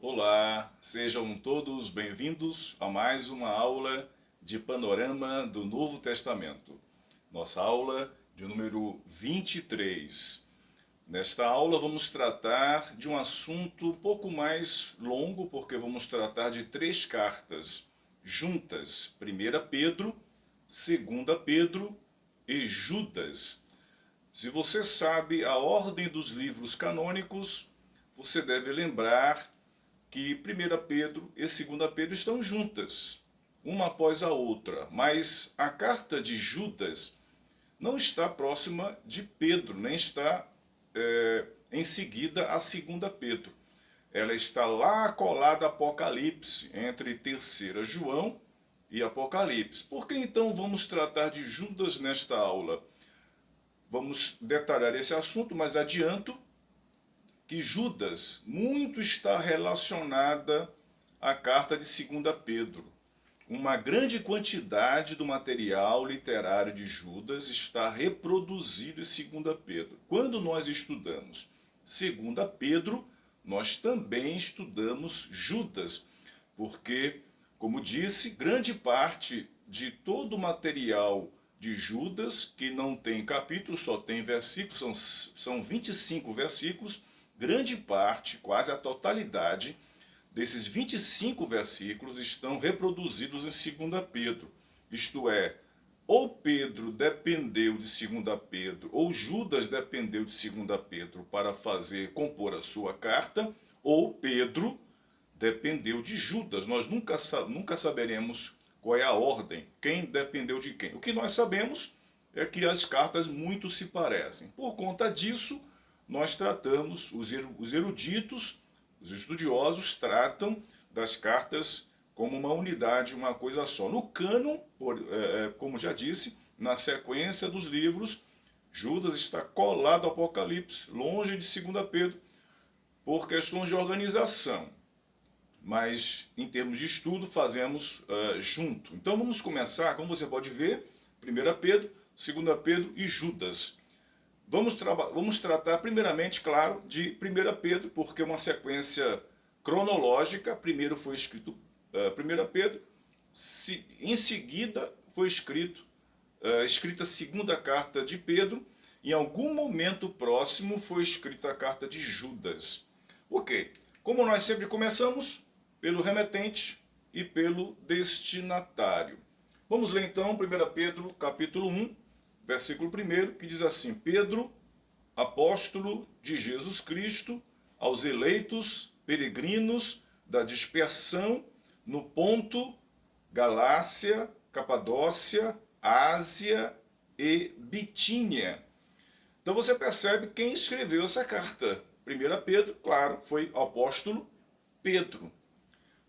Olá, sejam todos bem-vindos a mais uma aula de Panorama do Novo Testamento. Nossa aula de número 23. Nesta aula vamos tratar de um assunto um pouco mais longo, porque vamos tratar de três cartas juntas: 1 Pedro, 2 Pedro e Judas. Se você sabe a ordem dos livros canônicos, você deve lembrar que 1 Pedro e 2 Pedro estão juntas, uma após a outra, mas a carta de Judas não está próxima de Pedro, nem está em seguida a 2 Pedro. Ela está lá colada a Apocalipse, entre 3 João e Apocalipse. Por que então vamos tratar de Judas nesta aula? Vamos detalhar esse assunto, mas adianto que Judas muito está relacionada à carta de 2 Pedro. Uma grande quantidade do material literário de Judas está reproduzido em 2 Pedro. Quando nós estudamos 2 Pedro, nós também estudamos Judas, porque, como disse, grande parte de todo o material de Judas, que não tem capítulo, só tem versículos, são 25 versículos, grande parte, quase a totalidade, desses 25 versículos estão reproduzidos em 2 Pedro. Isto é, ou Pedro dependeu de 2 Pedro, ou Judas dependeu de 2 Pedro para compor a sua carta, ou Pedro dependeu de Judas. Nós nunca saberemos qual é a ordem, quem dependeu de quem. O que nós sabemos é que as cartas muito se parecem. Por conta disso, nós tratamos, os eruditos, os estudiosos tratam das cartas como uma unidade, uma coisa só. No cânon, como já disse, na sequência dos livros, Judas está colado ao Apocalipse, longe de 2 Pedro, por questões de organização. Mas, em termos de estudo, fazemos junto. Então, vamos começar, como você pode ver, 1 Pedro, 2 Pedro e Judas. Vamos tratar primeiramente, claro, de 1 Pedro, porque é uma sequência cronológica. Primeiro foi escrito 1 Pedro, em seguida foi escrita a segunda carta de Pedro, em algum momento próximo foi escrita a carta de Judas. Ok, como nós sempre começamos, pelo remetente e pelo destinatário. Vamos ler então 1 Pedro capítulo 1, versículo 1, que diz assim: Pedro, apóstolo de Jesus Cristo, aos eleitos peregrinos da dispersão no Ponto, Galácia, Capadócia, Ásia e Bitínia. Então você percebe quem escreveu essa carta. 1 Pedro, claro, foi o apóstolo Pedro.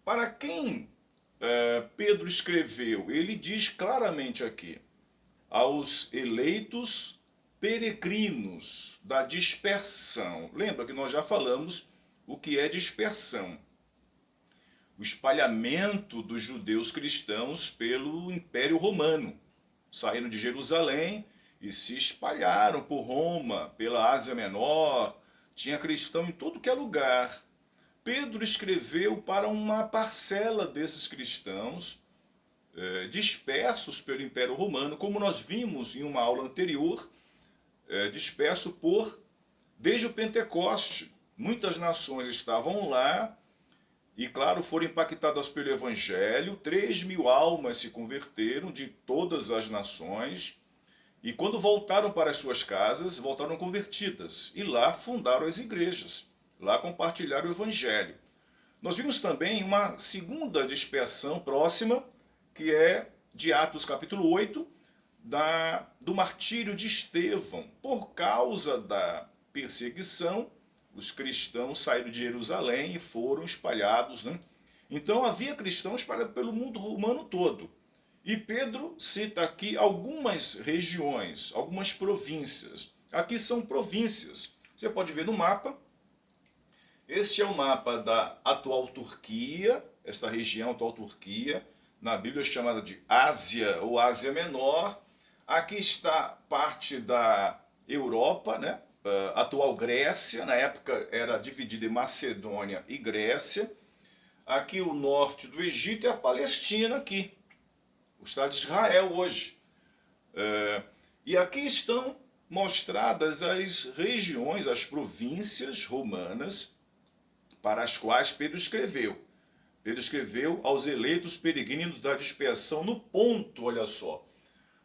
Para quem Pedro escreveu? Ele diz claramente aqui: aos eleitos peregrinos da dispersão. Lembra que nós já falamos o que é dispersão? O espalhamento dos judeus cristãos pelo Império Romano. Saíram de Jerusalém e se espalharam por Roma, pela Ásia Menor. Tinha cristão em todo que é lugar. Pedro escreveu para uma parcela desses cristãos dispersos pelo Império Romano, como nós vimos em uma aula anterior, disperso desde o Pentecoste. Muitas nações estavam lá e, claro, foram impactadas pelo Evangelho. 3.000 almas se converteram de todas as nações e, quando voltaram para as suas casas, voltaram convertidas e lá fundaram as igrejas. Lá compartilharam o Evangelho. Nós vimos também uma segunda dispersão próxima, que é de Atos capítulo 8, do martírio de Estevão. Por causa da perseguição, os cristãos saíram de Jerusalém e foram espalhados, né? Então havia cristãos espalhados pelo mundo romano todo. E Pedro cita aqui algumas regiões, algumas províncias. Aqui são províncias. Você pode ver no mapa. Este é o mapa da atual Turquia, esta região atual Turquia, na Bíblia é chamada de Ásia ou Ásia Menor. Aqui está parte da Europa, atual Grécia, na época era dividida em Macedônia e Grécia. aqui o norte do Egito e a Palestina aqui, o Estado de Israel hoje. E aqui estão mostradas as regiões, as províncias romanas para as quais Pedro escreveu. Pedro escreveu aos eleitos peregrinos da dispersão no Ponto, olha só.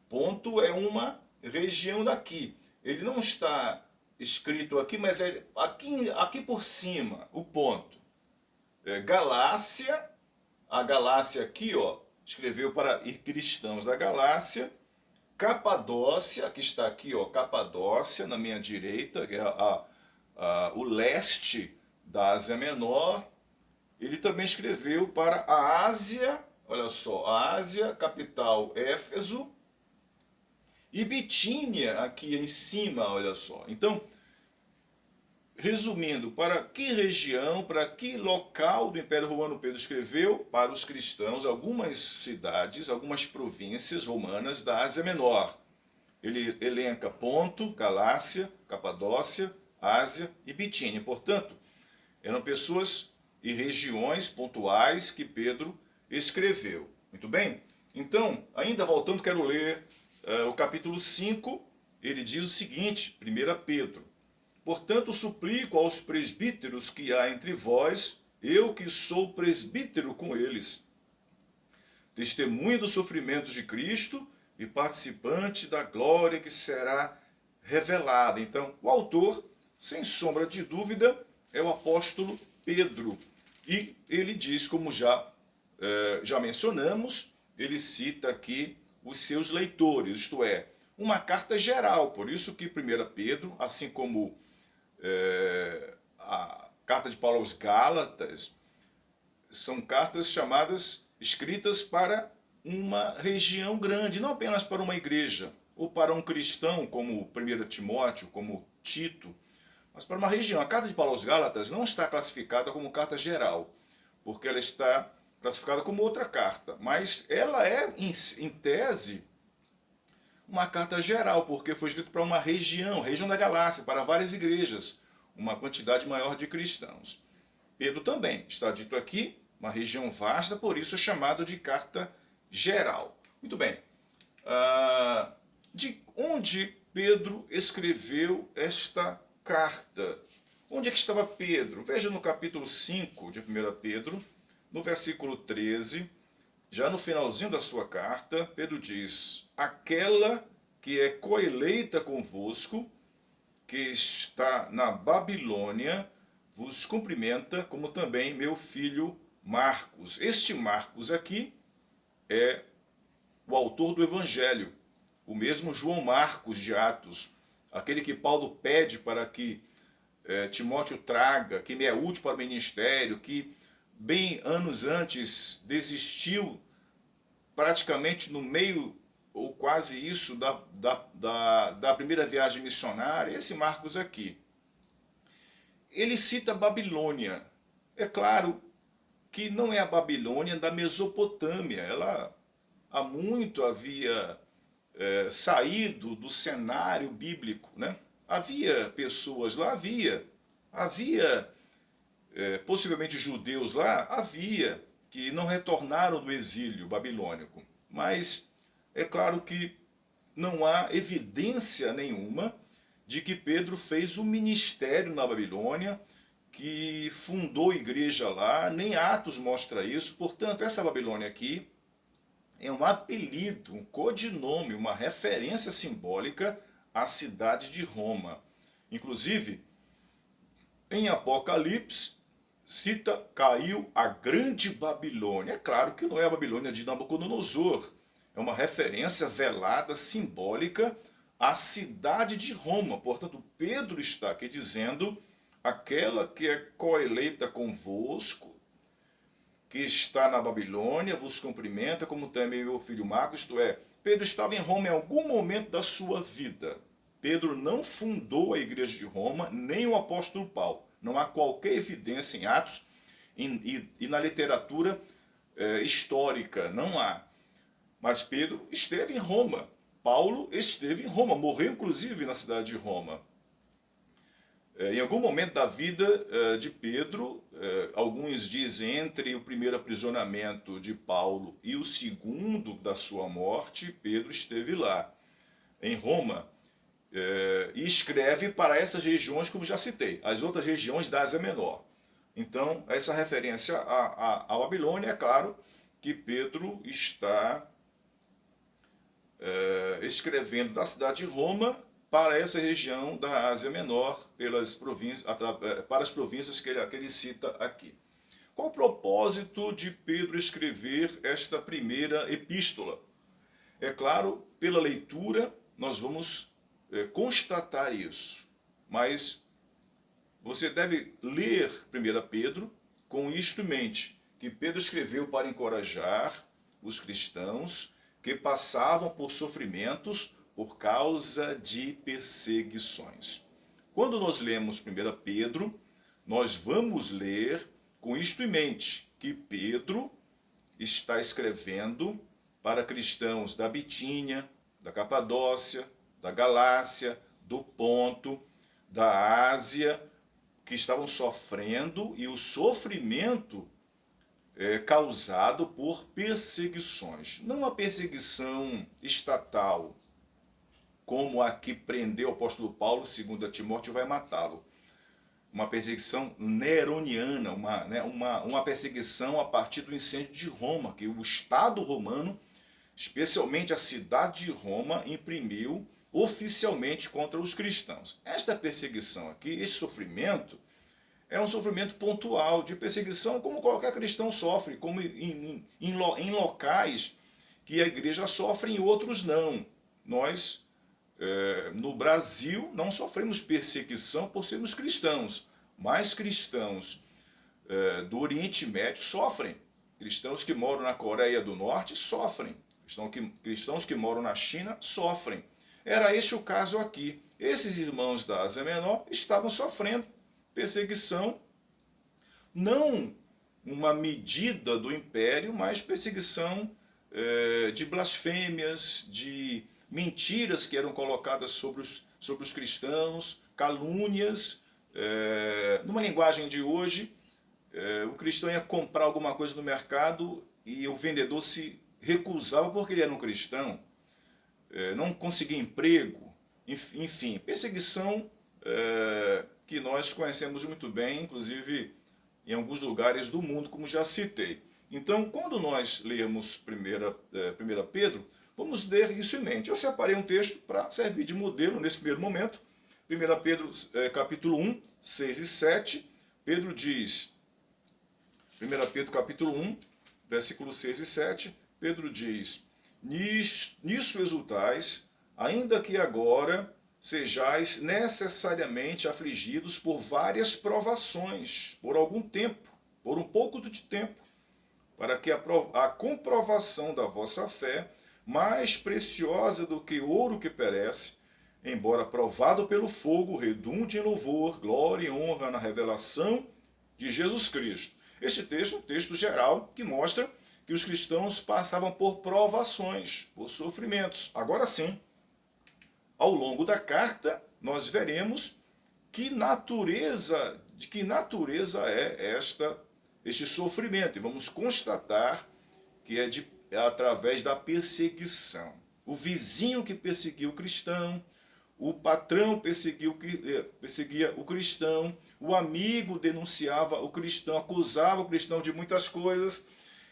Ponto é uma região daqui. Ele não está escrito aqui, mas é aqui por cima, o Ponto. Galácia, a Galácia aqui, ó, escreveu para cristãos da Galácia. Capadócia, que está aqui, ó, Capadócia, na minha direita, que é o leste da Ásia Menor. Ele também escreveu para a Ásia, olha só, a Ásia, capital Éfeso, e Bitínia, aqui em cima, olha só. Então, resumindo, para que região, para que local do Império Romano Pedro escreveu? Para os cristãos, algumas cidades, algumas províncias romanas da Ásia Menor. Ele elenca Ponto, Galácia, Capadócia, Ásia e Bitínia. Portanto, eram pessoas e regiões pontuais que Pedro escreveu. Muito bem? Então, ainda voltando, quero ler o capítulo 5. Ele diz o seguinte, 1 Pedro. Portanto, suplico aos presbíteros que há entre vós, eu que sou presbítero com eles, testemunha dos sofrimentos de Cristo e participante da glória que será revelada. Então, o autor, sem sombra de dúvida, é o apóstolo Pedro. E ele diz, como já mencionamos, ele cita aqui os seus leitores, isto é, uma carta geral. Por isso que 1 Pedro, assim como a carta de Paulo aos Gálatas, são cartas escritas para uma região grande, não apenas para uma igreja, ou para um cristão, como 1 Timóteo, como Tito, mas para uma região. A carta de Paulo aos Gálatas não está classificada como carta geral, porque ela está classificada como outra carta, mas ela é, em tese, uma carta geral, porque foi escrita para uma região da Galácia, para várias igrejas, uma quantidade maior de cristãos. Pedro também, está dito aqui, uma região vasta, por isso é chamado de carta geral. Muito bem. De onde Pedro escreveu esta carta? Onde é que estava Pedro? Veja no capítulo 5 de 1 Pedro, no versículo 13, já no finalzinho da sua carta, Pedro diz: aquela que é coeleita convosco, que está na Babilônia, vos cumprimenta, como também meu filho Marcos. Este Marcos aqui é o autor do Evangelho, o mesmo João Marcos de Atos, aquele que Paulo pede para que Timóteo traga, que me é útil para o ministério, que bem anos antes desistiu praticamente no meio, ou quase isso, da primeira viagem missionária. Esse Marcos aqui. Ele cita Babilônia. É claro que não é a Babilônia da Mesopotâmia. Ela há muito havia saído do cenário bíblico, né? Havia pessoas lá, havia possivelmente judeus lá, havia, que não retornaram do exílio babilônico. Mas é claro que não há evidência nenhuma de que Pedro fez um ministério na Babilônia, que fundou igreja lá, nem Atos mostra isso. Portanto, essa Babilônia aqui é um apelido, um codinome, uma referência simbólica à cidade de Roma. Inclusive, em Apocalipse, cita, caiu a grande Babilônia. É claro que não é a Babilônia de Nabucodonosor, é uma referência velada, simbólica, à cidade de Roma. Portanto, Pedro está aqui dizendo, aquela que é coeleita convosco, que está na Babilônia, vos cumprimenta, como também meu filho Marcos, isto é, Pedro estava em Roma em algum momento da sua vida. Pedro não fundou a igreja de Roma, nem o apóstolo Paulo. Não há qualquer evidência em Atos e na literatura histórica, não há. Mas Pedro esteve em Roma. Paulo esteve em Roma, morreu inclusive na cidade de Roma. Em algum momento da vida de Pedro, alguns dizem entre o primeiro aprisionamento de Paulo e o segundo da sua morte, Pedro esteve lá, em Roma, e escreve para essas regiões, como já citei, as outras regiões da Ásia Menor. Então, essa referência à Babilônia, é claro que Pedro está escrevendo da cidade de Roma para essa região da Ásia Menor, para as províncias que ele cita aqui. Qual o propósito de Pedro escrever esta primeira epístola? É claro, pela leitura, nós vamos constatar isso, mas você deve ler 1 Pedro com isto em mente, que Pedro escreveu para encorajar os cristãos que passavam por sofrimentos por causa de perseguições. Quando nós lemos 1 Pedro, nós vamos ler com isto em mente, que Pedro está escrevendo para cristãos da Bitínia, da Capadócia, da Galácia, do Ponto, da Ásia, que estavam sofrendo, e o sofrimento causado por perseguições. Não a perseguição estatal, como a que prendeu o apóstolo Paulo, segundo a Timóteo, vai matá-lo. Uma perseguição neroniana, uma perseguição a partir do incêndio de Roma, que o Estado romano, especialmente a cidade de Roma, imprimiu oficialmente contra os cristãos. Esta perseguição aqui, este sofrimento, é um sofrimento pontual de perseguição, como qualquer cristão sofre, como em locais que a igreja sofre, em outros não. Nós, no Brasil, não sofremos perseguição por sermos cristãos, mas cristãos do Oriente Médio sofrem. Cristãos que moram na Coreia do Norte sofrem. Cristãos que moram na China sofrem. Era este o caso aqui. Esses irmãos da Ásia Menor estavam sofrendo perseguição, não uma medida do império, mas perseguição de blasfêmias, de mentiras que eram colocadas sobre os cristãos, calúnias. Numa linguagem de hoje, o cristão ia comprar alguma coisa no mercado e o vendedor se recusava porque ele era um cristão, não conseguia emprego, enfim, perseguição que nós conhecemos muito bem, inclusive em alguns lugares do mundo, como já citei. Então, quando nós lemos 1 Pedro, vamos ler isso em mente. Eu separei um texto para servir de modelo nesse primeiro momento. 1 Pedro, capítulo 1, 6 e 7, Pedro diz, 1 Pedro, capítulo 1, versículos 6 e 7, Pedro diz, nisso exultais, ainda que agora sejais necessariamente afligidos por várias provações, por algum tempo, por um pouco de tempo, para que a comprovação da vossa fé, mais preciosa do que ouro que perece, embora provado pelo fogo, redunde em louvor, glória e honra na revelação de Jesus Cristo. Este texto é um texto geral que mostra que os cristãos passavam por provações, por sofrimentos. Agora sim, ao longo da carta, nós veremos de que natureza é este sofrimento. E vamos constatar que é através da perseguição. O vizinho que perseguia o cristão, o patrão perseguia o cristão, o amigo denunciava o cristão, acusava o cristão de muitas coisas.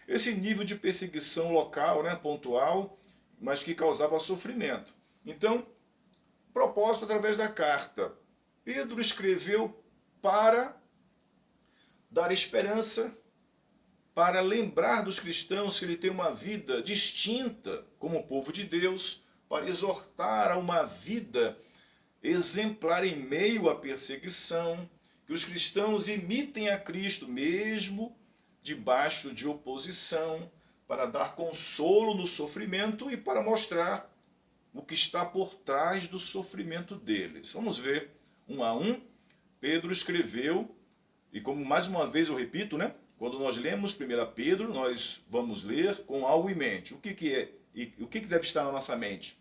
Esse nível de perseguição local, pontual, mas que causava sofrimento. Então, propósito através da carta. Pedro escreveu para dar esperança, para lembrar dos cristãos que ele tem uma vida distinta como povo de Deus, para exortar a uma vida exemplar em meio à perseguição, que os cristãos imitem a Cristo mesmo debaixo de oposição, para dar consolo no sofrimento e para mostrar o que está por trás do sofrimento deles. Vamos ver um a um. Pedro escreveu, e como mais uma vez eu repito, quando nós lemos 1 Pedro, nós vamos ler com algo em mente. O que é e o que deve estar na nossa mente?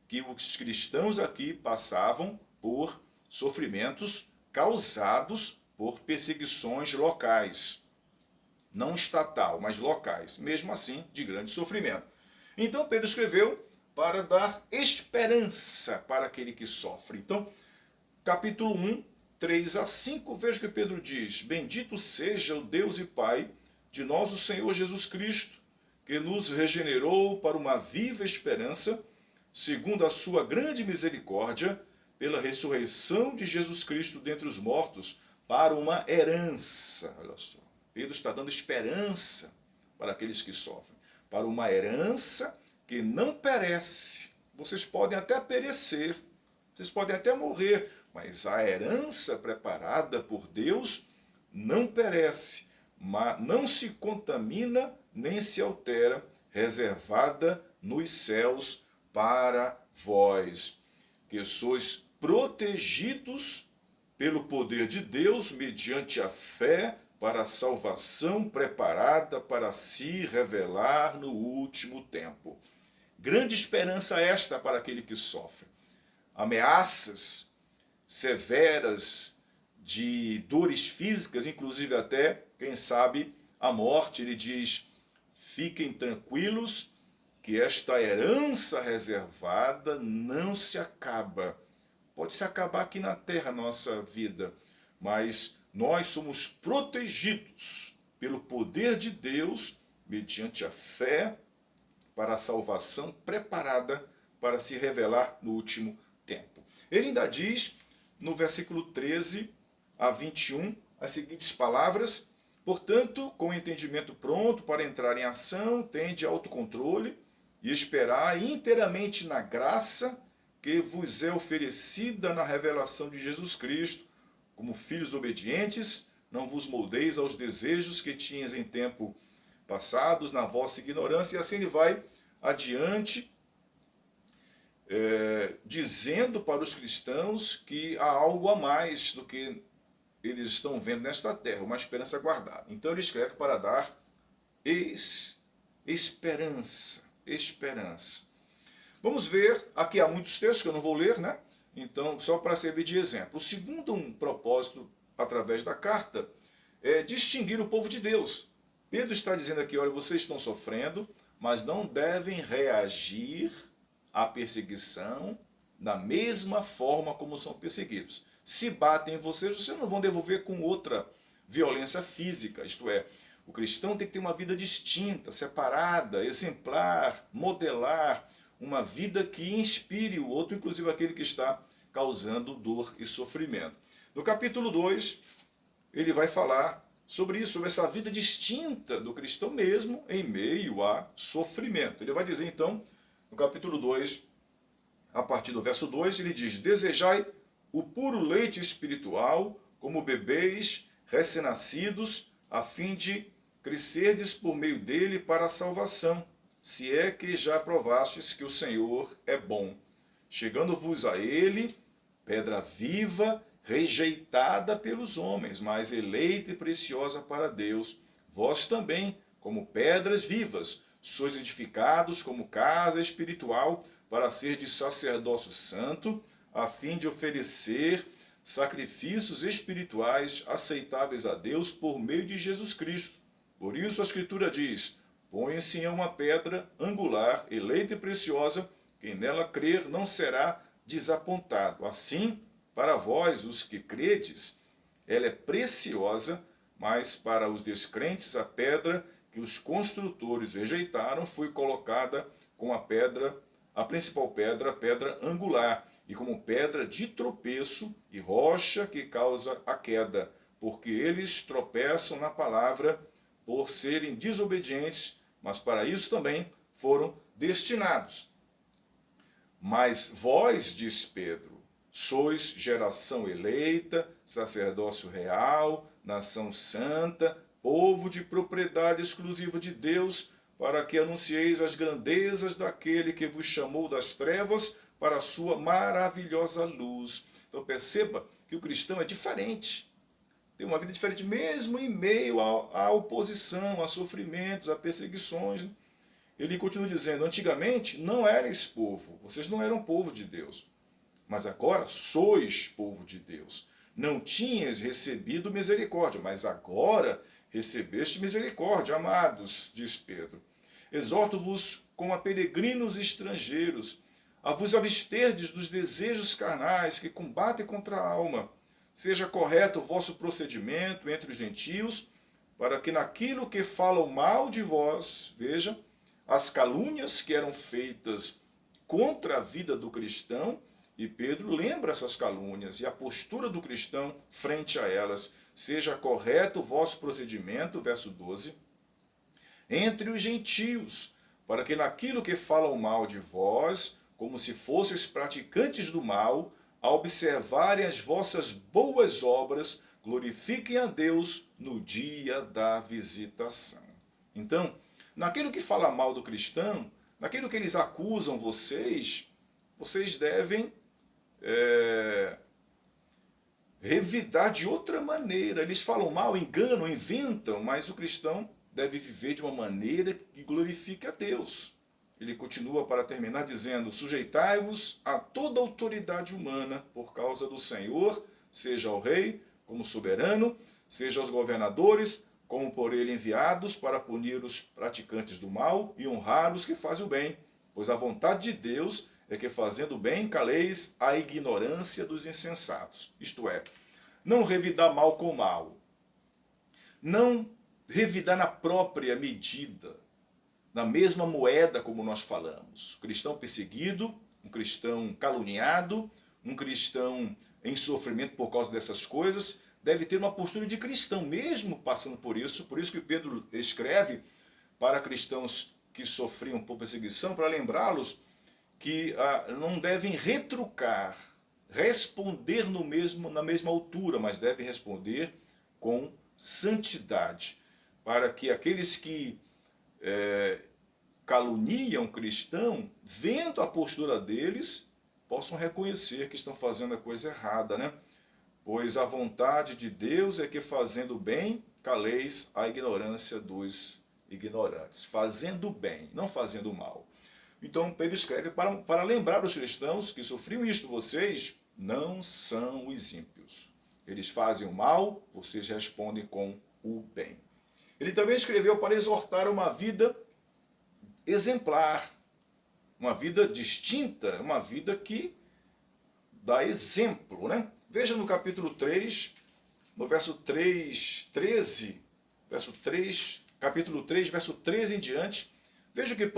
Que os cristãos aqui passavam por sofrimentos causados por perseguições locais, não estatal, mas locais, mesmo assim de grande sofrimento. Então Pedro escreveu para dar esperança para aquele que sofre. Então, capítulo 1, 3 a 5, veja o que Pedro diz: Bendito seja o Deus e Pai de nosso Senhor Jesus Cristo, que nos regenerou para uma viva esperança, segundo a sua grande misericórdia, pela ressurreição de Jesus Cristo dentre os mortos, para uma herança. Olha só, Pedro está dando esperança para aqueles que sofrem, para uma herança que não perece. Vocês podem até perecer, vocês podem até morrer, mas a herança preparada por Deus não perece, mas não se contamina nem se altera, reservada nos céus para vós, que sois protegidos pelo poder de Deus mediante a fé para a salvação preparada para se revelar no último tempo. Grande esperança esta para aquele que sofre. Ameaças severas de dores físicas, inclusive até, quem sabe, a morte. Ele diz: fiquem tranquilos que esta herança reservada não se acaba. Pode se acabar aqui na terra a nossa vida, mas nós somos protegidos pelo poder de Deus mediante a fé para a salvação preparada para se revelar no último tempo. Ele ainda diz, no versículo 13 a 21, as seguintes palavras: Portanto, com o entendimento pronto para entrar em ação, tende autocontrole e esperar inteiramente na graça que vos é oferecida na revelação de Jesus Cristo. Como filhos obedientes, não vos moldeis aos desejos que tinhas em tempo passados na vossa ignorância. E assim ele vai adiante, dizendo para os cristãos que há algo a mais do que eles estão vendo nesta terra, uma esperança guardada. Então ele escreve para dar esperança. Vamos ver, aqui há muitos textos que eu não vou ler, né? Então, só para servir de exemplo. O segundo propósito, através da carta, é distinguir o povo de Deus. Pedro está dizendo aqui: olha, vocês estão sofrendo, mas não devem reagir à perseguição da mesma forma como são perseguidos. Se batem em vocês, vocês não vão devolver com outra violência física. Isto é, o cristão tem que ter uma vida distinta, separada, exemplar, modelar uma vida que inspire o outro, inclusive aquele que está causando dor e sofrimento. No capítulo 2, ele vai falar sobre isso, sobre essa vida distinta do cristão mesmo em meio a sofrimento. Ele vai dizer então, no capítulo 2, a partir do verso 2, ele diz: Desejai o puro leite espiritual, como bebês recém-nascidos, a fim de crescerdes por meio dele para a salvação, se é que já provastes que o Senhor é bom. Chegando-vos a ele, pedra viva, rejeitada pelos homens, mas eleita e preciosa para Deus. Vós também, como pedras vivas, sois edificados como casa espiritual para ser de sacerdócio santo, a fim de oferecer sacrifícios espirituais aceitáveis a Deus por meio de Jesus Cristo. Por isso a Escritura diz: põe em Sião uma pedra angular, eleita e preciosa, quem nela crer não será desapontado. Assim, para vós, os que credes, ela é preciosa, mas para os descrentes a pedra que os construtores rejeitaram foi colocada com a principal pedra, a pedra angular, e como pedra de tropeço e rocha que causa a queda, porque eles tropeçam na palavra por serem desobedientes, mas para isso também foram destinados. Mas vós, diz Pedro, sois geração eleita, sacerdócio real, nação santa, povo de propriedade exclusiva de Deus, para que anuncieis as grandezas daquele que vos chamou das trevas para a sua maravilhosa luz. Então perceba que o cristão é diferente. Tem uma vida diferente mesmo em meio à oposição, a sofrimentos, a perseguições. Ele continua dizendo: antigamente não erais povo, vocês não eram povo de Deus, mas agora sois povo de Deus. não tinhas recebido misericórdia, mas agora recebeste misericórdia, amados, diz Pedro. Exorto-vos como a peregrinos estrangeiros, a vos absterdes dos desejos carnais que combatem contra a alma. Seja correto o vosso procedimento entre os gentios, para que naquilo que falam mal de vós, veja, as calúnias que eram feitas contra a vida do cristão, e Pedro lembra essas calúnias e a postura do cristão frente a elas. Seja correto o vosso procedimento, verso 12, entre os gentios, para que naquilo que falam mal de vós, como se fosseis praticantes do mal, a observarem as vossas boas obras, glorifiquem a Deus no dia da visitação. Então, naquilo que fala mal do cristão, naquilo que eles acusam vocês, vocês devem revidar de outra maneira. Eles falam mal, enganam, inventam, mas o cristão deve viver de uma maneira que glorifique a Deus. Ele continua para terminar dizendo: sujeitai-vos a toda autoridade humana por causa do Senhor, seja ao rei como soberano, seja aos governadores como por ele enviados para punir os praticantes do mal e honrar os que fazem o bem. Pois a vontade de Deus é que, fazendo o bem, caleis a ignorância dos insensatos. Isto é, não revidar mal com mal. Não revidar na própria medida, na mesma moeda como nós falamos. Um cristão perseguido, um cristão caluniado, um cristão em sofrimento por causa dessas coisas, deve ter uma postura de cristão, mesmo passando por isso que Pedro escreve para cristãos que sofriam por perseguição, para lembrá-los que não devem retrucar, responder na mesma altura, mas devem responder com santidade, para que aqueles que caluniam o cristão, vendo a postura deles, possam reconhecer que estão fazendo a coisa errada, né? Pois a vontade de Deus é que, fazendo o bem, caleis a ignorância dos ignorantes. Fazendo o bem, não fazendo o mal. Então Pedro escreve para lembrar os cristãos que sofriam isto: vocês não são os ímpios. Eles fazem o mal, vocês respondem com o bem. Ele também escreveu para exortar uma vida exemplar, uma vida distinta, uma vida que dá exemplo, né? Veja no capítulo 3, no verso 13, capítulo 3, verso 13 em diante, veja o que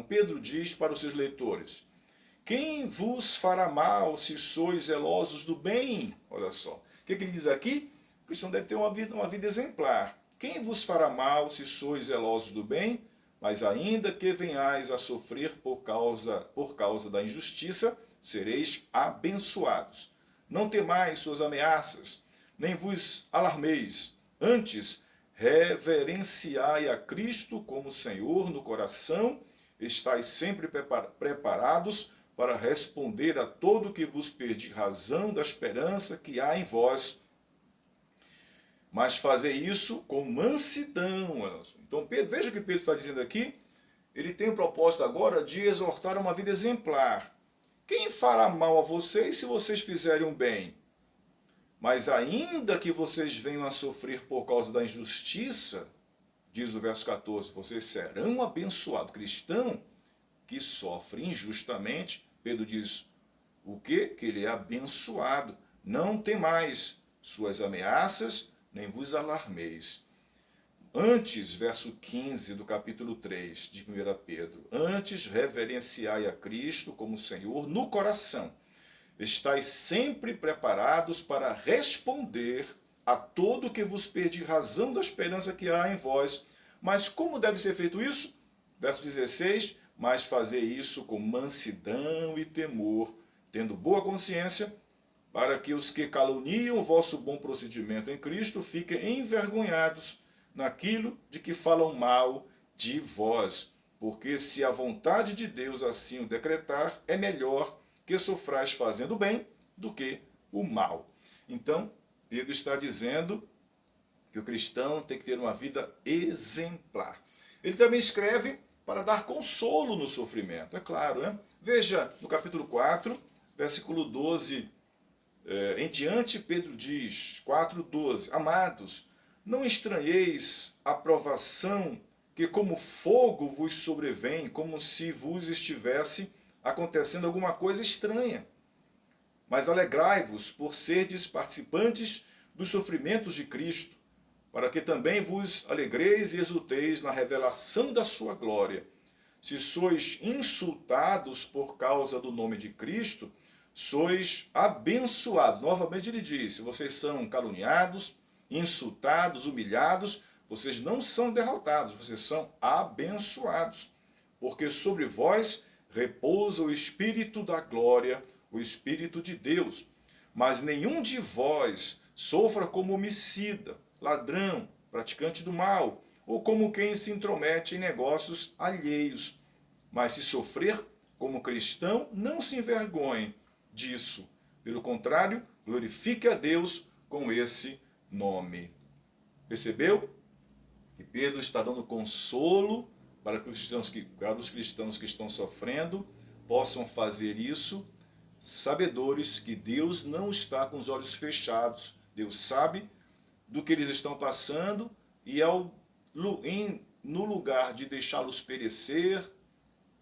Pedro diz para os seus leitores: quem vos fará mal se sois zelosos do bem? Olha só, o que ele diz aqui? O cristão deve ter uma vida exemplar. Quem vos fará mal se sois zelosos do bem? Mas ainda que venhais a sofrer por causa da injustiça, sereis abençoados. Não temais suas ameaças, nem vos alarmeis. Antes, reverenciai a Cristo como Senhor no coração, estais sempre preparados para responder a todo que vos pedir razão da esperança que há em vós. Mas fazer isso com mansidão. Então, veja o que Pedro está dizendo aqui. Ele tem o propósito agora de exortar uma vida exemplar. Quem fará mal a vocês se vocês fizerem um bem? Mas ainda que vocês venham a sofrer por causa da injustiça, diz o verso 14, vocês serão abençoados. Cristão que sofre injustamente, Pedro diz o quê? Que ele é abençoado. Não temais suas ameaças, nem vos alarmeis. Antes, verso 15 do capítulo 3 de 1 Pedro, antes reverenciai a Cristo como Senhor no coração. Estais sempre preparados para responder a todo que vos pedir razão da esperança que há em vós. Mas como deve ser feito isso? Verso 16, mas fazer isso com mansidão e temor, tendo boa consciência, para que os que caluniam o vosso bom procedimento em Cristo fiquem envergonhados naquilo de que falam mal de vós. Porque se a vontade de Deus assim o decretar, é melhor que sofrais fazendo o bem do que o mal. Então, Pedro está dizendo que o cristão tem que ter uma vida exemplar. Ele também escreve para dar consolo no sofrimento, é claro, né? Veja no capítulo 4, versículo 12 Em diante, Pedro diz, 4,12, amados, não estranheis a provação que como fogo vos sobrevém, como se vos estivesse acontecendo alguma coisa estranha. Mas alegrai-vos por serdes participantes dos sofrimentos de Cristo, para que também vos alegreis e exulteis na revelação da sua glória. Se sois insultados por causa do nome de Cristo, sois abençoados. Novamente ele diz, se vocês são caluniados, insultados, humilhados, vocês não são derrotados, vocês são abençoados. Porque sobre vós repousa o Espírito da glória, o Espírito de Deus. Mas nenhum de vós sofra como homicida, ladrão, praticante do mal, ou como quem se intromete em negócios alheios. Mas se sofrer como cristão, não se envergonhe disso. Pelo contrário, glorifique a Deus com esse nome. Percebeu? Que Pedro está dando consolo para os cristãos que estão sofrendo possam fazer isso, sabedores que Deus não está com os olhos fechados. Deus sabe do que eles estão passando e no lugar de deixá-los perecer,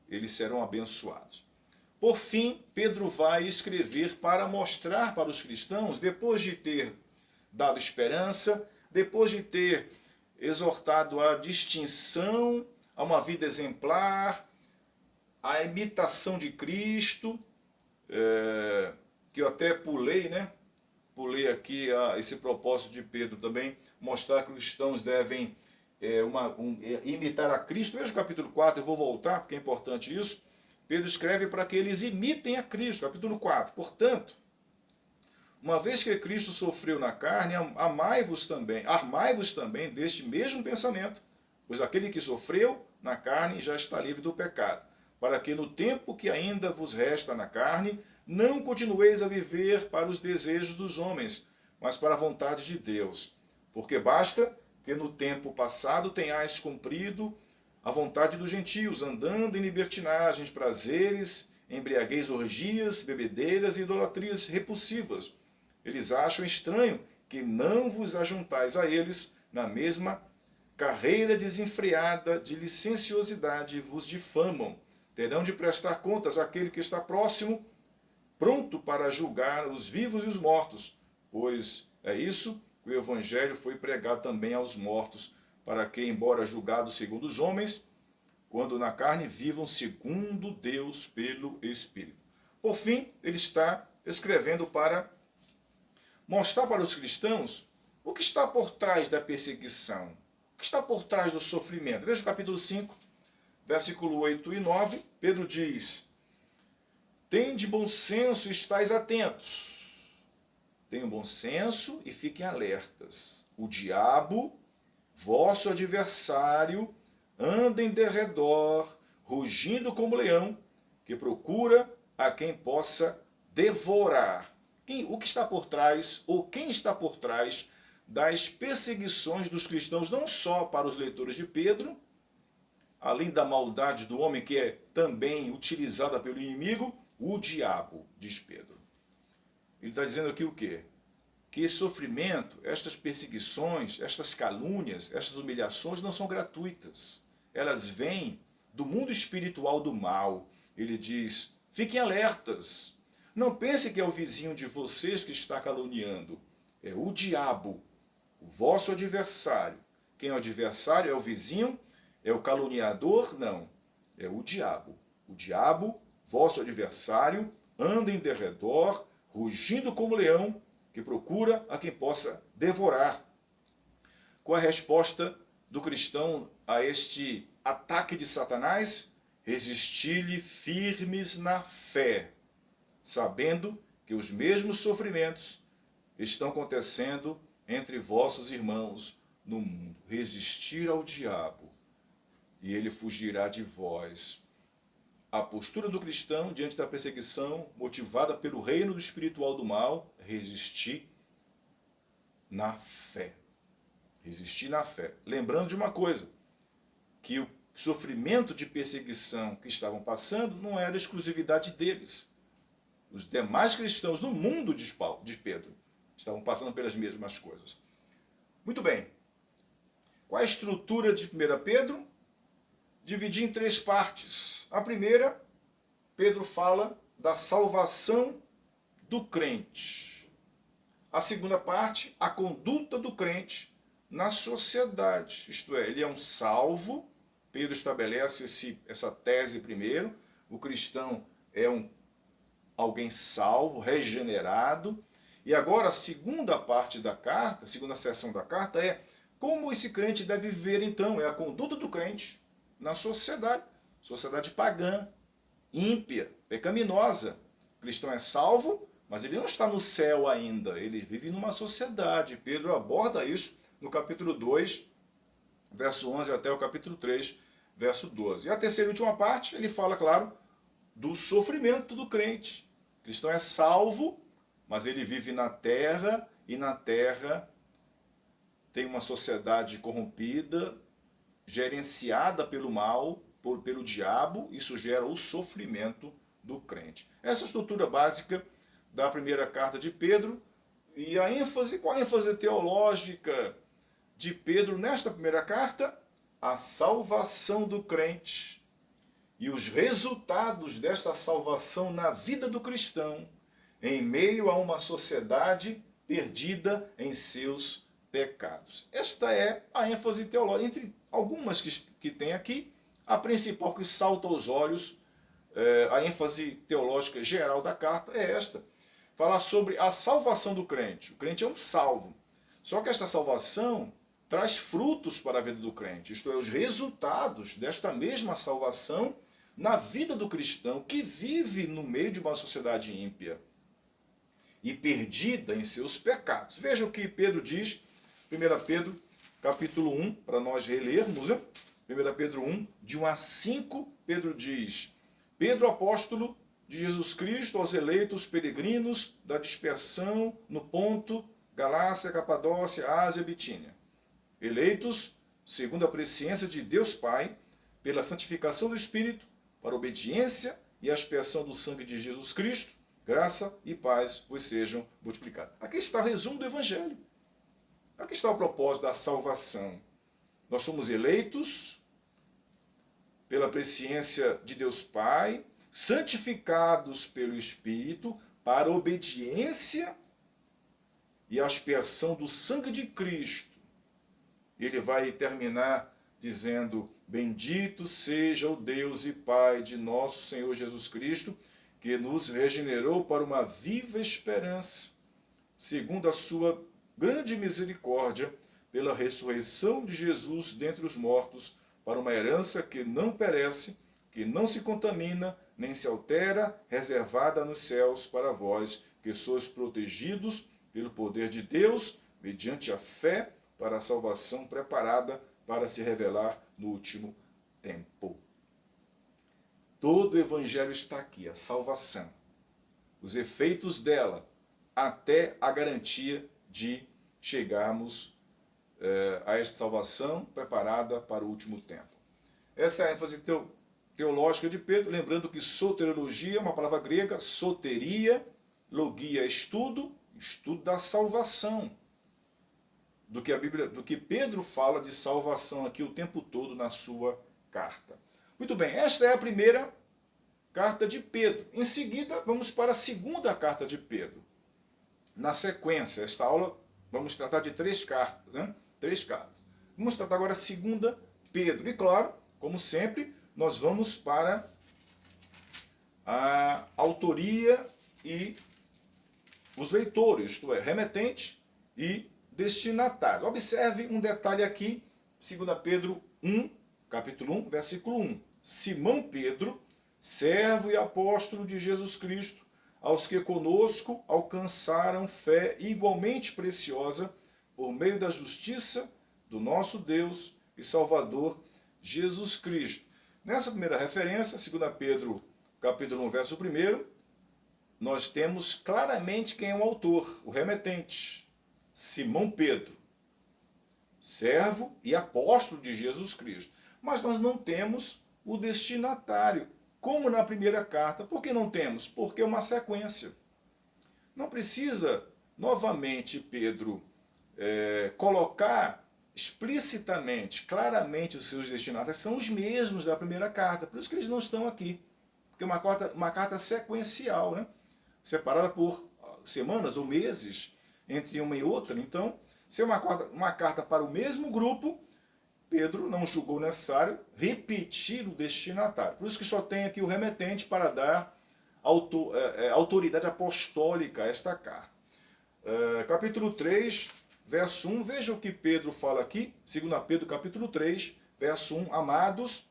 eles serão abençoados. Por fim, Pedro vai escrever para mostrar para os cristãos, depois de ter dado esperança, depois de ter exortado a distinção, a uma vida exemplar, a imitação de Cristo, que eu até pulei, né? Pulei aqui esse propósito de Pedro também, mostrar que os cristãos devem imitar a Cristo. Veja o capítulo 4, eu vou voltar, porque é importante isso. Pedro escreve para que eles imitem a Cristo, capítulo 4. Portanto, uma vez que Cristo sofreu na carne, armai-vos também deste mesmo pensamento, pois aquele que sofreu na carne já está livre do pecado, para que no tempo que ainda vos resta na carne, não continueis a viver para os desejos dos homens, mas para a vontade de Deus. Porque basta que no tempo passado tenhais cumprido a vontade dos gentios, andando em libertinagens, prazeres, embriaguez, orgias, bebedeiras e idolatrias repulsivas. Eles acham estranho que não vos ajuntais a eles na mesma carreira desenfreada de licenciosidade, vos difamam. Terão de prestar contas àquele que está próximo, pronto para julgar os vivos e os mortos, pois é isso que o Evangelho foi pregado também aos mortos, para que, embora julgados segundo os homens, quando na carne vivam segundo Deus pelo Espírito. Por fim, ele está escrevendo para mostrar para os cristãos o que está por trás da perseguição, o que está por trás do sofrimento. Veja o capítulo 5, versículo 8 e 9, Pedro diz: tende bom senso e estáis atentos. Tenham bom senso e fiquem alertas. O diabo, vosso adversário, anda em derredor, rugindo como leão, que procura a quem possa devorar. O que está por trás, ou quem está por trás das perseguições dos cristãos, não só para os leitores de Pedro, além da maldade do homem que é também utilizada pelo inimigo, o diabo, diz Pedro. Ele está dizendo aqui o quê? Que esse sofrimento, estas perseguições, estas calúnias, estas humilhações não são gratuitas. Elas vêm do mundo espiritual do mal. Ele diz, fiquem alertas. Não pense que é o vizinho de vocês que está caluniando. É o diabo, o vosso adversário. Quem é o adversário? É o vizinho? É o caluniador? Não. É o diabo. O diabo, vosso adversário, anda em derredor, rugindo como leão, que procura a quem possa devorar. Qual é a resposta do cristão a este ataque de Satanás? Resistir-lhe firmes na fé, sabendo que os mesmos sofrimentos estão acontecendo entre vossos irmãos no mundo. Resistir ao diabo, e ele fugirá de vós. A postura do cristão diante da perseguição, motivada pelo reino do espiritual do mal, resistir na fé. Resistir na fé. Lembrando de uma coisa, que o sofrimento de perseguição que estavam passando não era exclusividade deles. os demais cristãos no mundo de Pedro estavam passando pelas mesmas coisas. Muito bem. Qual a estrutura de 1 Pedro? Dividi em 3 partes. A primeira, Pedro fala da salvação do crente. A segunda parte, a conduta do crente na sociedade. Isto é, ele é um salvo. Pedro estabelece essa tese primeiro. O cristão é alguém salvo, regenerado. E agora a segunda parte da carta, a segunda seção da carta é como esse crente deve viver então. É a conduta do crente na sociedade. Sociedade pagã, ímpia, pecaminosa. O cristão é salvo, mas ele não está no céu ainda. Ele vive numa sociedade. Pedro aborda isso no capítulo 2, verso 11 até o capítulo 3, verso 12. E a terceira e última parte, ele fala, claro, do sofrimento do crente. O cristão é salvo, mas ele vive na terra, e na terra tem uma sociedade corrompida, gerenciada pelo mal, pelo diabo. Isso gera o sofrimento do crente. Essa é a estrutura básica da primeira carta de Pedro, e qual a ênfase teológica de Pedro nesta primeira carta? A salvação do crente e os resultados desta salvação na vida do cristão, em meio a uma sociedade perdida em seus pecados. Esta é a ênfase teológica. Entre algumas que tem aqui, a principal que salta aos olhos, a ênfase teológica geral da carta é esta. Falar sobre a salvação do crente. O crente é um salvo. Só que esta salvação traz frutos para a vida do crente. Isto é, os resultados desta mesma salvação na vida do cristão que vive no meio de uma sociedade ímpia e perdida em seus pecados. Veja o que Pedro diz, 1 Pedro, capítulo 1, para nós relermos, né? 1 Pedro 1, de 1 a 5, Pedro diz: Pedro, apóstolo de Jesus Cristo, aos eleitos peregrinos da dispersão no Ponto, Galácia, Capadócia, Ásia e Bitínia, eleitos segundo a presciência de Deus Pai, pela santificação do Espírito, para a obediência e a expiação do sangue de Jesus Cristo, graça e paz vos sejam multiplicadas. Aqui está o resumo do Evangelho. Aqui está o propósito da salvação. Nós somos eleitos pela presciência de Deus Pai, santificados pelo Espírito, para a obediência e a expiação do sangue de Cristo. Ele vai terminar dizendo: bendito seja o Deus e Pai de nosso Senhor Jesus Cristo, que nos regenerou para uma viva esperança, segundo a sua grande misericórdia, pela ressurreição de Jesus dentre os mortos, para uma herança que não perece, que não se contamina, nem se altera, reservada nos céus para vós, que sois protegidos pelo poder de Deus, mediante a fé, para a salvação preparada para se revelar no último tempo. Todo o Evangelho está aqui, a salvação. Os efeitos dela, até a garantia de chegarmos a esta salvação preparada para o último tempo. Essa é a ênfase teológica de Pedro, lembrando que soteriologia é uma palavra grega, soteria, logia, estudo da salvação. Do que Pedro fala de salvação aqui o tempo todo na sua carta. Muito bem, esta é a primeira carta de Pedro. Em seguida, vamos para a segunda carta de Pedro. Na sequência, esta aula, vamos tratar de 3 cartas, né? 3 cartas. Vamos tratar agora a segunda Pedro. E claro, como sempre, nós vamos para a autoria e os leitores, isto é, remetente e destinatário. Observe um detalhe aqui, 2 Pedro 1, capítulo 1, versículo 1. Simão Pedro, servo e apóstolo de Jesus Cristo, aos que conosco alcançaram fé igualmente preciosa por meio da justiça do nosso Deus e Salvador Jesus Cristo. Nessa primeira referência, 2 Pedro, capítulo 1, verso 1, nós temos claramente quem é o autor, o remetente, Simão Pedro, servo e apóstolo de Jesus Cristo. Mas nós não temos o destinatário. como na primeira carta. Por que não temos? Porque é uma sequência. Não precisa, novamente, Pedro, colocar explicitamente, claramente os seus destinatários são os mesmos da primeira carta. Por isso que eles não estão aqui. Porque é uma carta sequencial, né? Separada por semanas ou meses entre uma e outra. Então, se é uma carta para o mesmo grupo, Pedro não julgou necessário repetir o destinatário. Por isso que só tem aqui o remetente para dar autoridade apostólica a esta carta. Capítulo 3, verso 1, veja o que Pedro fala aqui, 2 Pedro capítulo 3, verso 1, amados,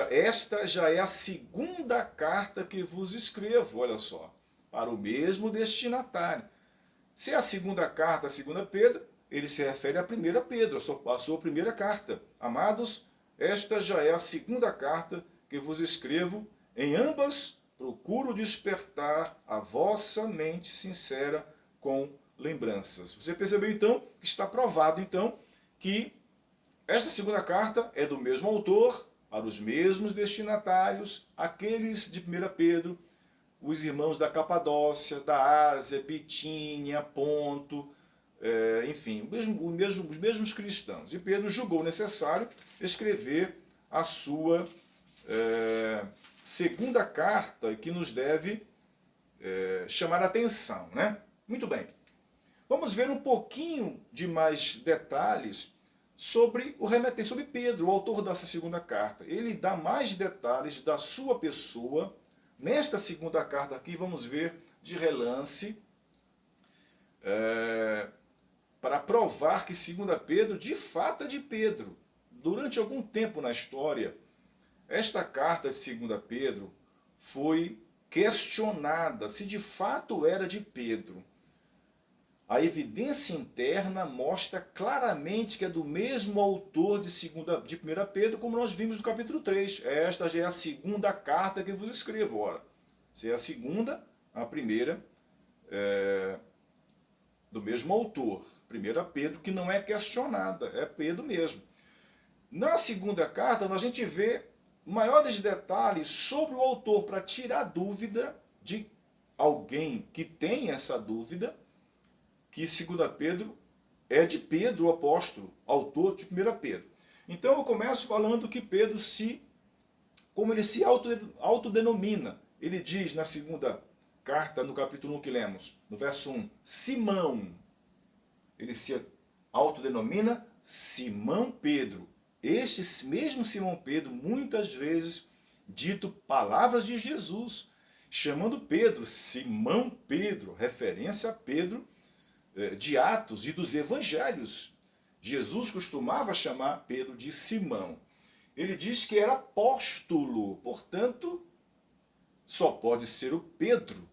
esta já é a segunda carta que vos escrevo, olha só, para o mesmo destinatário. Se é a segunda carta, a 2 Pedro, ele se refere a 1 Pedro, a sua primeira carta. Amados, esta já é a segunda carta que vos escrevo, em ambas procuro despertar a vossa mente sincera com lembranças. Você percebeu então que está provado então que esta segunda carta é do mesmo autor, para os mesmos destinatários, aqueles de 1 Pedro, os irmãos da Capadócia, da Ásia, Bitínia, Ponto, enfim, os mesmos cristãos. E Pedro julgou necessário escrever a sua segunda carta, que nos deve chamar a atenção, né? Muito bem. Vamos ver um pouquinho de mais detalhes sobre o remetente, sobre Pedro, o autor dessa segunda carta. Ele dá mais detalhes da sua pessoa. Nesta segunda carta aqui, vamos ver de relance, para provar que 2 Pedro, de fato, é de Pedro. Durante algum tempo na história, esta carta de 2 Pedro foi questionada se de fato era de Pedro. A evidência interna mostra claramente que é do mesmo autor de 1 Pedro, como nós vimos no capítulo 3. Esta já é a segunda carta que vos escrevo. Ora, se é a segunda, a primeira do mesmo autor. 1 Pedro, que não é questionada, é Pedro mesmo. Na segunda carta, a gente vê maiores detalhes sobre o autor, para tirar dúvida de alguém que tem essa dúvida, que 2 Pedro é de Pedro, o apóstolo, autor de 1 Pedro. Então eu começo falando que Pedro como ele se autodenomina. Ele diz na segunda carta, no capítulo 1 que lemos, no verso 1, Simão. Ele se autodenomina Simão Pedro. Este mesmo Simão Pedro, muitas vezes, dito palavras de Jesus, chamando Pedro, Simão Pedro, referência a Pedro, de Atos e dos Evangelhos. Jesus costumava chamar Pedro de Simão. Ele diz que era apóstolo, portanto, só pode ser o Pedro,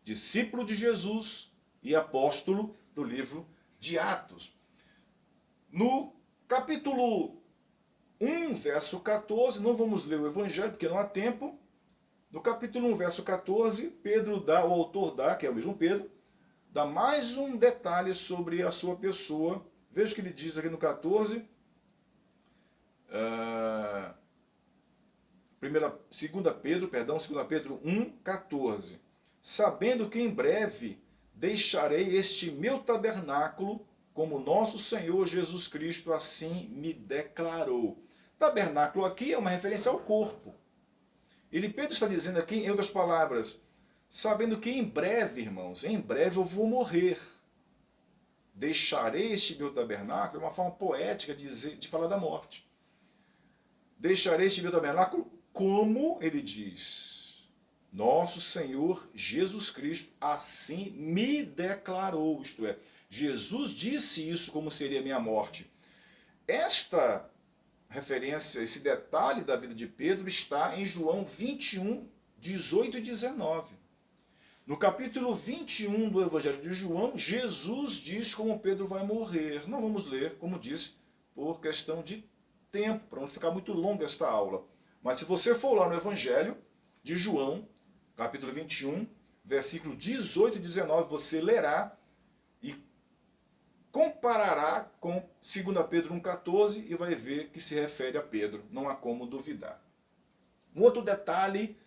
discípulo de Jesus e apóstolo do livro de Atos. No capítulo 1, verso 14, não vamos ler o Evangelho porque não há tempo. No capítulo 1, verso 14, o autor dá, que é o mesmo Pedro, dá mais um detalhe sobre a sua pessoa. Veja o que ele diz aqui no 14. 2 Pedro 1, 14. Sabendo que em breve deixarei este meu tabernáculo, como nosso Senhor Jesus Cristo assim me declarou. Tabernáculo aqui é uma referência ao corpo. Pedro está dizendo aqui, em outras palavras, sabendo que em breve, irmãos, em breve eu vou morrer. Deixarei este meu tabernáculo, é uma forma poética de falar da morte. Deixarei este meu tabernáculo como, ele diz, nosso Senhor Jesus Cristo assim me declarou, isto é, Jesus disse isso como seria a minha morte. Esta referência, esse detalhe da vida de Pedro está em João 21, 18 e 19. No capítulo 21 do Evangelho de João, Jesus diz como Pedro vai morrer. Não vamos ler, como disse, por questão de tempo, para não ficar muito longa esta aula. Mas se você for lá no Evangelho de João, capítulo 21, versículo 18 e 19, você lerá e comparará com 2 Pedro 1,14 e vai ver que se refere a Pedro. Não há como duvidar. Um outro detalhe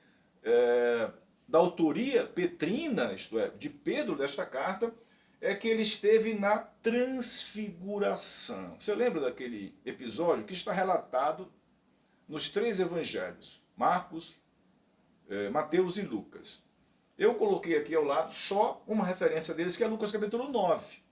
da autoria petrina, isto é, de Pedro desta carta, é que ele esteve na transfiguração. Você lembra daquele episódio que está relatado nos 3 evangelhos, Marcos, Mateus e Lucas. Eu coloquei aqui ao lado só uma referência deles, que é Lucas capítulo 9.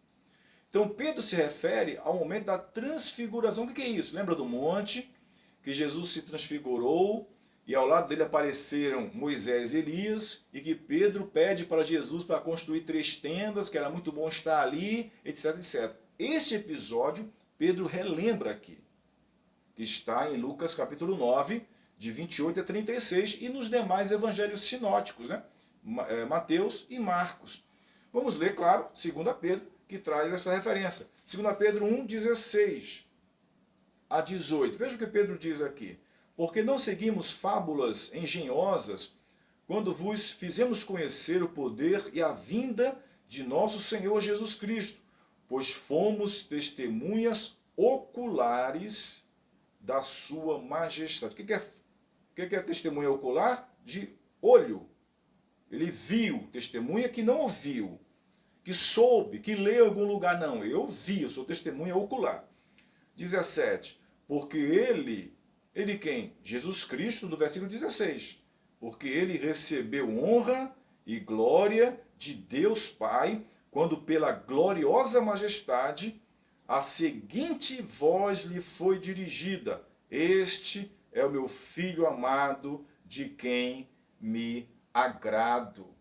Então Pedro se refere ao momento da transfiguração. O que é isso? Lembra do monte, que Jesus se transfigurou, e ao lado dele apareceram Moisés e Elias, e que Pedro pede para Jesus para construir 3 tendas, que era muito bom estar ali, etc, etc. Este episódio, Pedro relembra aqui, que está em Lucas capítulo 9, de 28 a 36, e nos demais evangelhos sinóticos, né? Mateus e Marcos. Vamos ler, claro, 2 Pedro, que traz essa referência. 2 Pedro 1, 16 a 18. Veja o que Pedro diz aqui. Porque não seguimos fábulas engenhosas quando vos fizemos conhecer o poder e a vinda de nosso Senhor Jesus Cristo, pois fomos testemunhas oculares da sua majestade. O que é testemunha ocular? De olho. Ele viu, testemunha que não ouviu, que soube, que leu em algum lugar. Não, eu vi, eu sou testemunha ocular. 17. Porque ele quem? Jesus Cristo, do versículo 16. Porque ele recebeu honra e glória de Deus Pai, quando pela gloriosa majestade a seguinte voz lhe foi dirigida: Este é o meu Filho amado, de quem me agrado.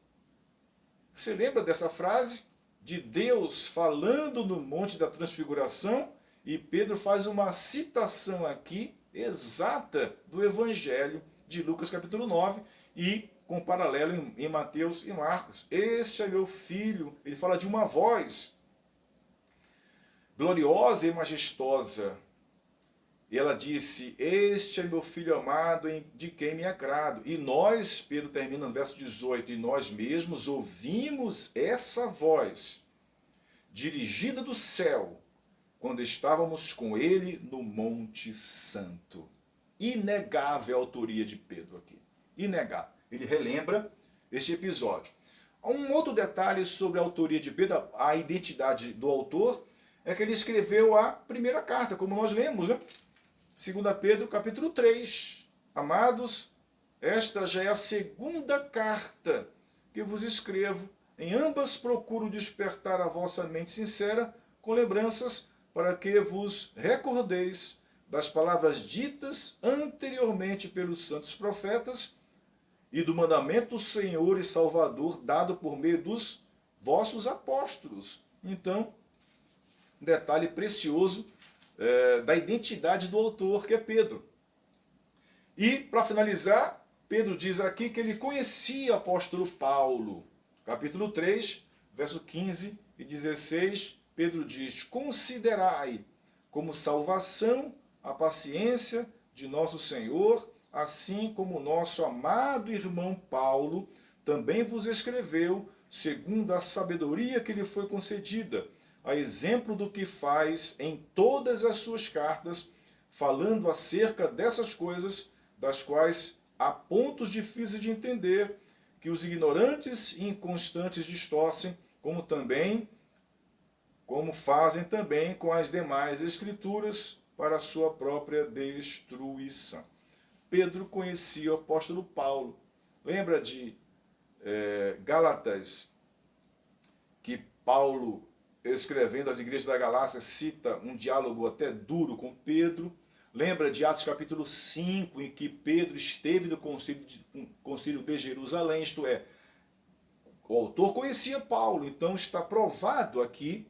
Você lembra dessa frase? De Deus falando no Monte da Transfiguração, e Pedro faz uma citação aqui exata do Evangelho de Lucas capítulo 9 e com paralelo em Mateus e Marcos. Este é meu filho. Ele fala de uma voz gloriosa e majestosa. E ela disse: Este é meu filho amado, de quem me agrado. E nós, Pedro termina no verso 18, e nós mesmos ouvimos essa voz dirigida do céu, quando estávamos com ele no Monte Santo. Inegável a autoria de Pedro aqui. Inegável. Ele relembra este episódio. Um outro detalhe sobre a autoria de Pedro, a identidade do autor, é que ele escreveu a primeira carta, como nós lemos, né? 2 Pedro, capítulo 3. Amados, esta já é a segunda carta que vos escrevo. Em ambas procuro despertar a vossa mente sincera com lembranças, para que vos recordeis das palavras ditas anteriormente pelos santos profetas e do mandamento do Senhor e Salvador dado por meio dos vossos apóstolos. Então, um detalhe precioso da identidade do autor, que é Pedro. E, para finalizar, Pedro diz aqui que ele conhecia o apóstolo Paulo. Capítulo 3, verso 15 e 16, Pedro diz: Considerai como salvação a paciência de nosso Senhor, assim como nosso amado irmão Paulo também vos escreveu, segundo a sabedoria que lhe foi concedida, a exemplo do que faz em todas as suas cartas, falando acerca dessas coisas, das quais há pontos difíceis de entender, que os ignorantes e inconstantes distorcem, como fazem também com as demais escrituras, para a sua própria destruição. Pedro conhecia o apóstolo Paulo. Lembra de Gálatas, que Paulo, escrevendo às igrejas da Galácia, cita um diálogo até duro com Pedro. Lembra de Atos capítulo 5, em que Pedro esteve no concílio de Jerusalém, isto é, o autor conhecia Paulo, então está provada aqui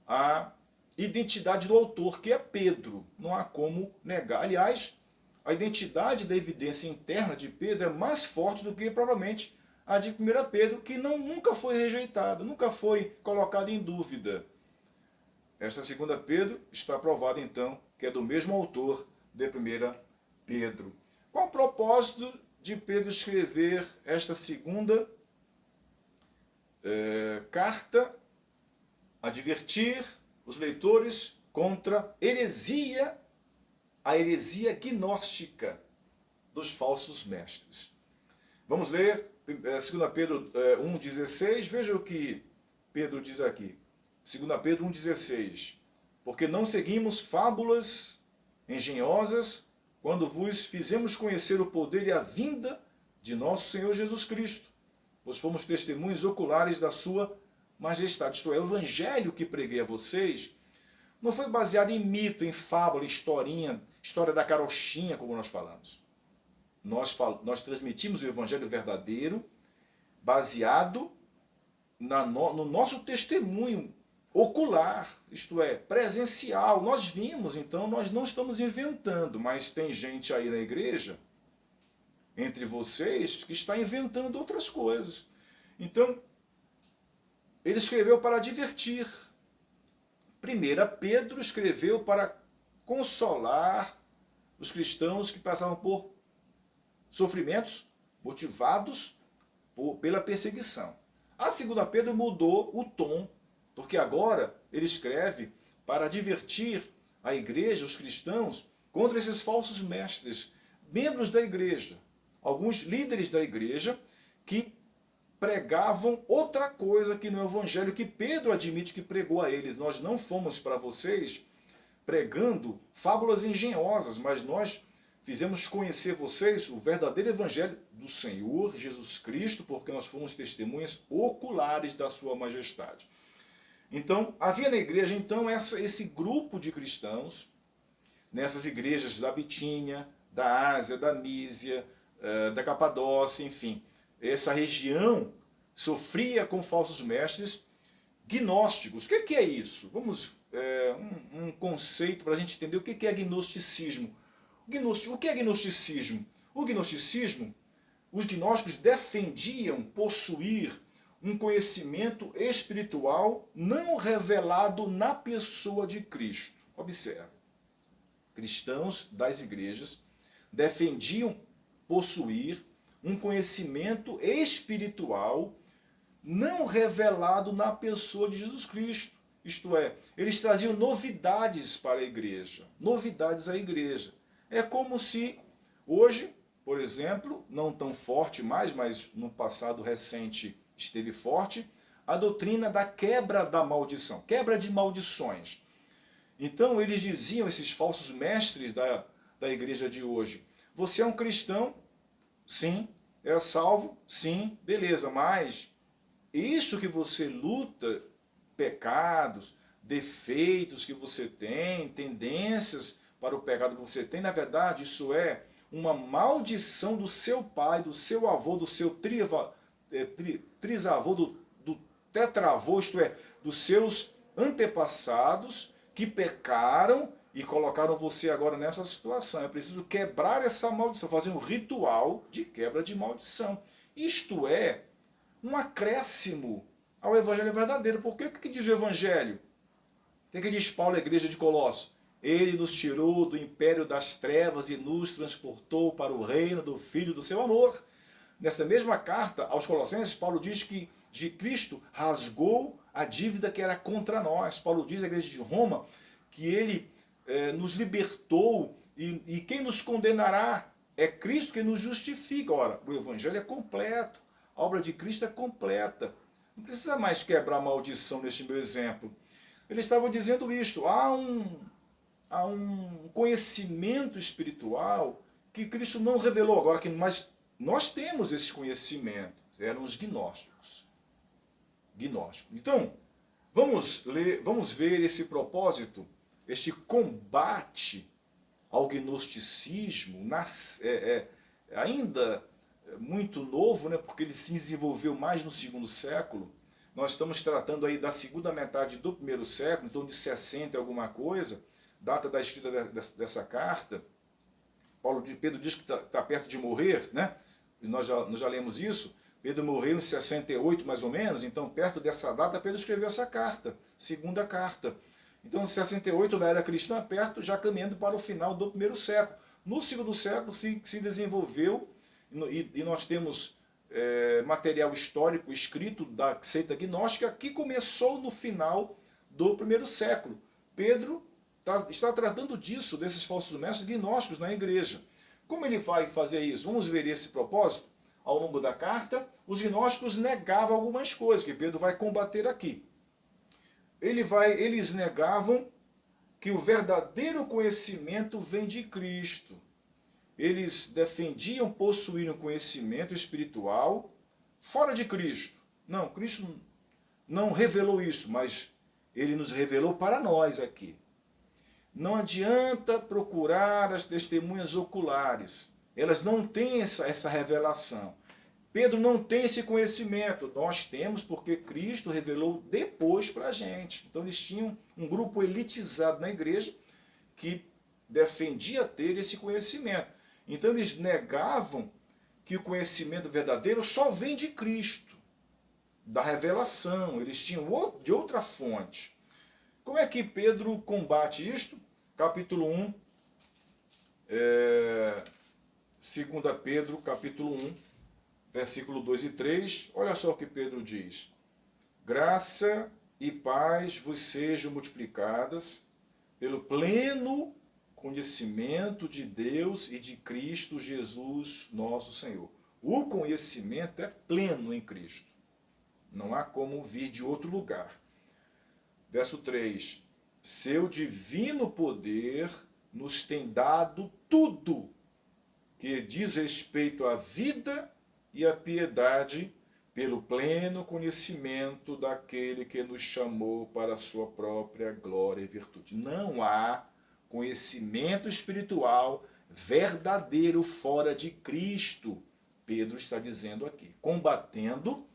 a identidade do autor, que é Pedro. Não há como negar. Aliás, a identidade da evidência interna de Pedro é mais forte do que provavelmente a de 1 Pedro, que nunca foi rejeitada, nunca foi colocada em dúvida. Esta 2 Pedro está provada, então, que é do mesmo autor de 1 Pedro. Qual o propósito de Pedro escrever esta segunda carta? Advertir os leitores contra heresia a heresia gnóstica dos falsos mestres. Vamos ler 2 Pedro 1,16, veja o que Pedro diz aqui. 2 Pedro 1,16. Porque não seguimos fábulas engenhosas quando vos fizemos conhecer o poder e a vinda de nosso Senhor Jesus Cristo, pois fomos testemunhos oculares da sua majestade. Isto é, o evangelho que preguei a vocês não foi baseado em mito, em fábula, historinha, história da carochinha, como nós falamos. Nós transmitimos o evangelho verdadeiro baseado no nosso testemunho ocular, isto é, presencial. Nós vimos, então nós não estamos inventando, mas tem gente aí na igreja, entre vocês, que está inventando outras coisas. Então, ele escreveu para divertir. 1 Pedro escreveu para consolar os cristãos que passavam por sofrimentos motivados pela perseguição. A 2 Pedro mudou o tom, porque agora ele escreve para divertir a igreja, os cristãos, contra esses falsos mestres, membros da igreja, alguns líderes da igreja que pregavam outra coisa que no evangelho que Pedro admite que pregou a eles. Nós não fomos para vocês pregando fábulas engenhosas, mas nós fizemos conhecer vocês o verdadeiro evangelho do Senhor Jesus Cristo, porque nós fomos testemunhas oculares da sua majestade. Então, havia na igreja então esse grupo de cristãos, nessas igrejas da Bitínia, da Ásia, da Mísia, da Capadócia, enfim, essa região sofria com falsos mestres gnósticos. O que é isso? Vamos, um conceito para a gente entender o que é gnosticismo. O que é gnosticismo? O gnosticismo, os gnósticos defendiam possuir um conhecimento espiritual não revelado na pessoa de Cristo. Observe, cristãos das igrejas defendiam possuir um conhecimento espiritual não revelado na pessoa de Jesus Cristo. Isto é, eles traziam novidades para a igreja, novidades à igreja. É como se hoje, por exemplo, não tão forte mais, mas no passado recente esteve forte, a doutrina da quebra da maldição, quebra de maldições. Então eles diziam, esses falsos mestres da igreja de hoje, você é um cristão? Sim. É salvo? Sim. Beleza, mas isso que você luta, pecados, defeitos que você tem, tendências para o pecado que você tem, na verdade isso é uma maldição do seu pai, do seu avô, do seu trisavô, do tetravô, isto é, dos seus antepassados que pecaram e colocaram você agora nessa situação. É preciso quebrar essa maldição, fazer um ritual de quebra de maldição. Isto é um acréscimo ao evangelho verdadeiro. Porque o que diz o evangelho? O que diz Paulo à igreja de Colossos? Ele nos tirou do império das trevas e nos transportou para o reino do Filho do seu amor. Nessa mesma carta aos Colossenses, Paulo diz que de Cristo rasgou a dívida que era contra nós. Paulo diz à igreja de Roma que ele nos libertou e quem nos condenará? É Cristo que nos justifica. Ora, o evangelho é completo, a obra de Cristo é completa. Não precisa mais quebrar a maldição neste meu exemplo. Eles estavam dizendo isto, há um conhecimento espiritual que Cristo não revelou agora, mas nós temos esse conhecimento. Eram os gnósticos. Então, vamos ver esse propósito, este combate ao gnosticismo, ainda muito novo, né, porque ele se desenvolveu mais no segundo século. Nós estamos tratando aí da segunda metade do primeiro século, em torno de 60 e alguma coisa, data da escrita dessa carta. Pedro diz que está perto de morrer, né? E nós já lemos isso. Pedro morreu em 68 mais ou menos, então perto dessa data Pedro escreveu essa carta, segunda carta. Então em 68 na era cristã, perto, já caminhando para o final do primeiro século. No segundo século se desenvolveu, e nós temos material histórico escrito da seita gnóstica que começou no final do primeiro século. Pedro está tratando disso, desses falsos mestres gnósticos na igreja. Como ele vai fazer isso? Vamos ver esse propósito. Ao longo da carta, os gnósticos negavam algumas coisas que Pedro vai combater aqui. Eles negavam que o verdadeiro conhecimento vem de Cristo. Eles defendiam possuir um conhecimento espiritual fora de Cristo. Não, Cristo não revelou isso, mas ele nos revelou para nós aqui. Não adianta procurar as testemunhas oculares. Elas não têm essa revelação. Pedro não tem esse conhecimento. Nós temos porque Cristo revelou depois para a gente. Então eles tinham um grupo elitizado na igreja que defendia ter esse conhecimento. Então eles negavam que o conhecimento verdadeiro só vem de Cristo, da revelação. Eles tinham de outra fonte. Como é que Pedro combate isto? Capítulo 1, 2 Pedro, capítulo 1, versículo 2 e 3. Olha só o que Pedro diz. Graça e paz vos sejam multiplicadas pelo pleno conhecimento de Deus e de Cristo Jesus, nosso Senhor. O conhecimento é pleno em Cristo. Não há como vir de outro lugar. Verso 3. Seu divino poder nos tem dado tudo que diz respeito à vida e à piedade pelo pleno conhecimento daquele que nos chamou para a sua própria glória e virtude. Não há conhecimento espiritual verdadeiro fora de Cristo. Pedro está dizendo aqui, combatendo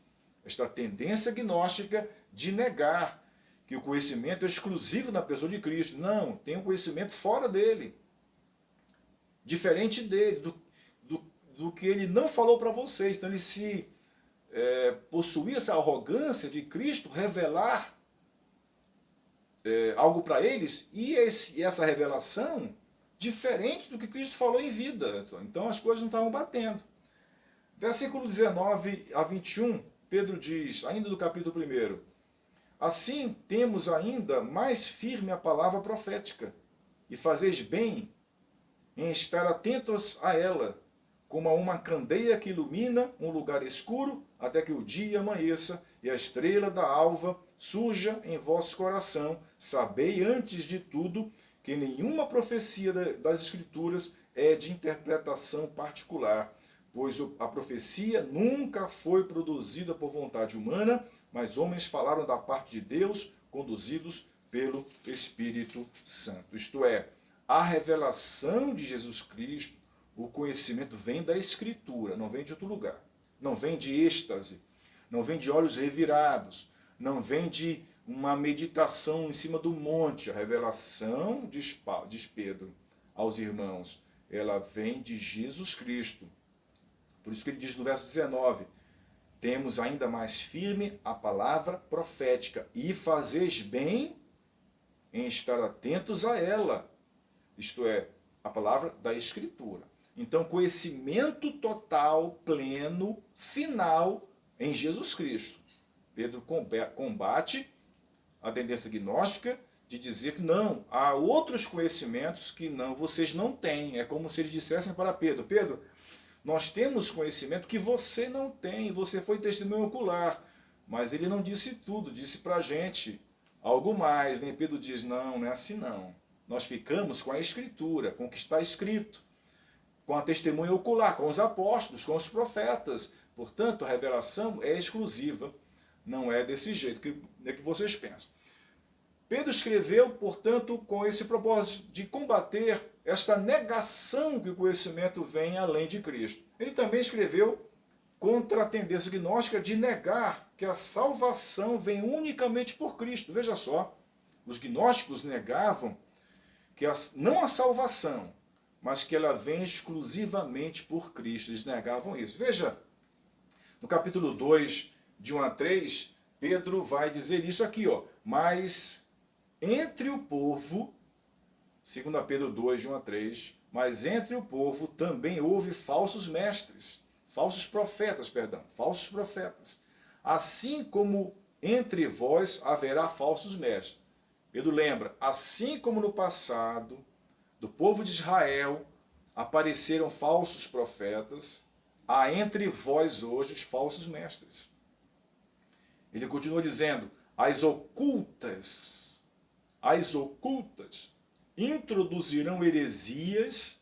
esta tendência gnóstica de negar que o conhecimento é exclusivo na pessoa de Cristo. Não, tem um conhecimento fora dele. Diferente dele, do que ele não falou para vocês. Então ele possuía essa arrogância de Cristo revelar algo para eles, e essa revelação diferente do que Cristo falou em vida. Então as coisas não estavam batendo. Versículo 19 a 21, Pedro diz, ainda do capítulo 1, assim temos ainda mais firme a palavra profética, e fazeis bem em estar atentos a ela, como a uma candeia que ilumina um lugar escuro, até que o dia amanheça, e a estrela da alva surja em vosso coração. Sabei antes de tudo que nenhuma profecia das Escrituras é de interpretação particular, pois a profecia nunca foi produzida por vontade humana, mas homens falaram da parte de Deus, conduzidos pelo Espírito Santo. Isto é, a revelação de Jesus Cristo, o conhecimento vem da Escritura, não vem de outro lugar. Não vem de êxtase, não vem de olhos revirados, não vem de uma meditação em cima do monte. A revelação, diz Pedro aos irmãos, ela vem de Jesus Cristo. Por isso que ele diz no verso 19, temos ainda mais firme a palavra profética, e fazeis bem em estar atentos a ela. Isto é, a palavra da Escritura. Então, conhecimento total, pleno, final em Jesus Cristo. Pedro combate a tendência gnóstica de dizer que não, há outros conhecimentos que vocês não têm. É como se eles dissessem para Pedro, Pedro, nós temos conhecimento que você não tem, você foi testemunho ocular. Mas ele não disse tudo, disse para a gente algo mais. Nem Pedro diz, não é assim não. Nós ficamos com a Escritura, com o que está escrito, com a testemunha ocular, com os apóstolos, com os profetas. Portanto, a revelação é exclusiva, não é desse jeito que vocês pensam. Pedro escreveu, portanto, com esse propósito de combater esta negação que o conhecimento vem além de Cristo. Ele também escreveu contra a tendência gnóstica de negar que a salvação vem unicamente por Cristo. Veja só, os gnósticos negavam que não a salvação, mas que ela vem exclusivamente por Cristo. Eles negavam isso. Veja, no capítulo 2, de 1 a 3, Pedro vai dizer isso aqui, mas entre o povo, 2 Pedro 2, de 1 a 3, mas entre o povo também houve falsos profetas. Assim como entre vós haverá falsos mestres. Pedro lembra, assim como no passado, do povo de Israel, apareceram falsos profetas, há entre vós hoje os falsos mestres. Ele continua dizendo, as ocultas introduzirão heresias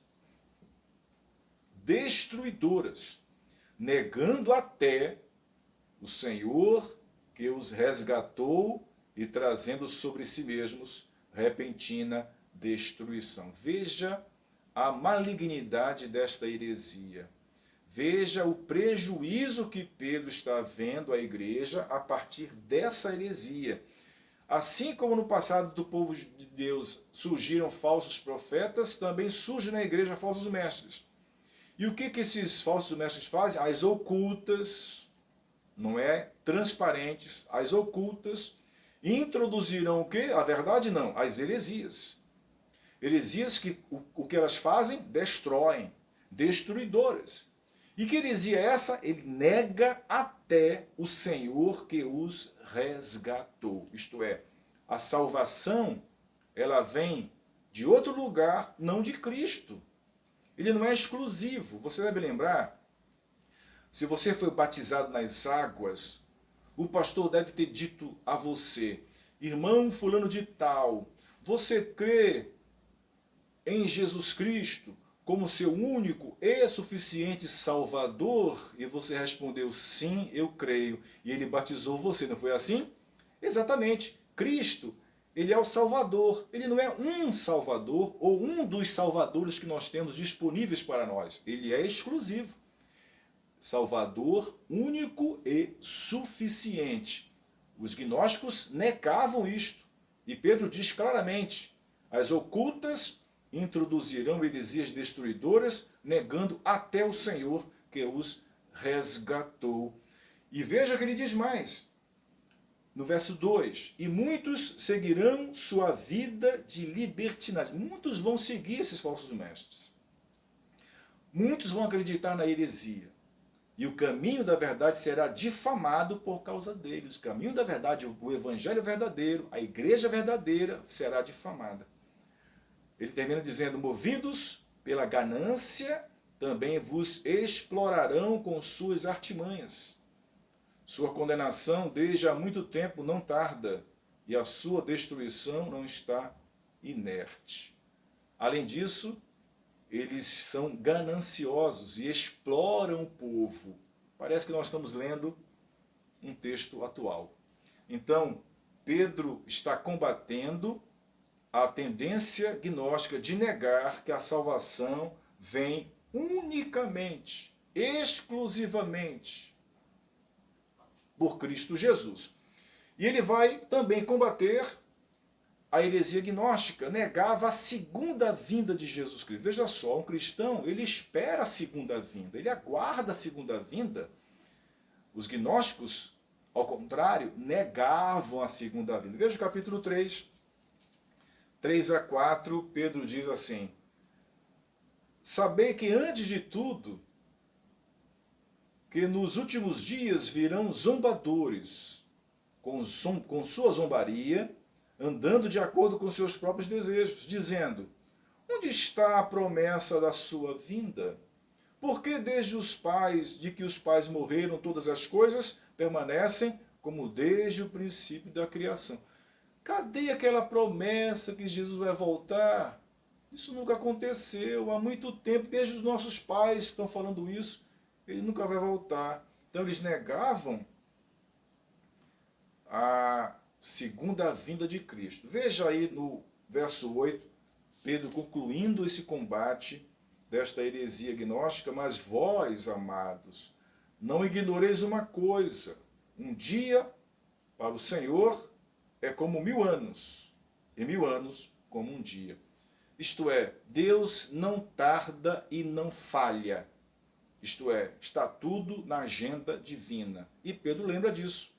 destruidoras, negando até o Senhor que os resgatou e trazendo sobre si mesmos repentina destruição. Veja a malignidade desta heresia. Veja o prejuízo que Pedro está vendo à igreja a partir dessa heresia. Assim como no passado do povo de Deus surgiram falsos profetas, também surgem na igreja falsos mestres. E o que esses falsos mestres fazem? As ocultas, não é? Transparentes, as ocultas, introduzirão o quê? A verdade não, as heresias. Heresias que o que elas fazem? Destroem, destruidoras. E que heresia é essa? Ele nega até o Senhor que os resgatou. Isto é, a salvação, ela vem de outro lugar, não de Cristo. Ele não é exclusivo. Você deve lembrar, se você foi batizado nas águas, o pastor deve ter dito a você, irmão fulano de tal, você crê em Jesus Cristo como seu único e suficiente Salvador? E você respondeu, sim, eu creio. E ele batizou você, não foi assim? Exatamente. Cristo, ele é o Salvador. Ele não é um Salvador ou um dos salvadores que nós temos disponíveis para nós. Ele é exclusivo. Salvador único e suficiente. Os gnósticos negavam isto. E Pedro diz claramente, as ocultas introduzirão heresias destruidoras, negando até o Senhor que os resgatou. E veja que ele diz mais, no verso 2, e muitos seguirão sua vida de libertinagem. Muitos vão seguir esses falsos mestres. Muitos vão acreditar na heresia. E o caminho da verdade será difamado por causa deles. O caminho da verdade, o evangelho verdadeiro, a igreja verdadeira será difamada. Ele termina dizendo, movidos pela ganância, também vos explorarão com suas artimanhas. Sua condenação desde há muito tempo não tarda, e a sua destruição não está inerte. Além disso, eles são gananciosos e exploram o povo. Parece que nós estamos lendo um texto atual. Então, Pedro está combatendo a tendência gnóstica de negar que a salvação vem unicamente, exclusivamente, por Cristo Jesus. E ele vai também combater a heresia gnóstica, negava a segunda vinda de Jesus Cristo. Veja só, um cristão, ele espera a segunda vinda, ele aguarda a segunda vinda. Os gnósticos, ao contrário, negavam a segunda vinda. Veja o capítulo 3, 3 a 4, Pedro diz assim, sabei que antes de tudo, que nos últimos dias virão zombadores, com sua zombaria, andando de acordo com seus próprios desejos, dizendo, onde está a promessa da sua vinda? Porque desde que os pais morreram, todas as coisas permanecem como desde o princípio da criação. Cadê aquela promessa que Jesus vai voltar? Isso nunca aconteceu, há muito tempo, desde os nossos pais que estão falando isso, ele nunca vai voltar. Então eles negavam a segunda vinda de Cristo. Veja aí no verso 8, Pedro concluindo esse combate desta heresia gnóstica, mas vós, amados, não ignoreis uma coisa, um dia para o Senhor é como 1000 anos, e 1000 anos como um dia. Isto é, Deus não tarda e não falha. Isto é, está tudo na agenda divina. E Pedro lembra disso.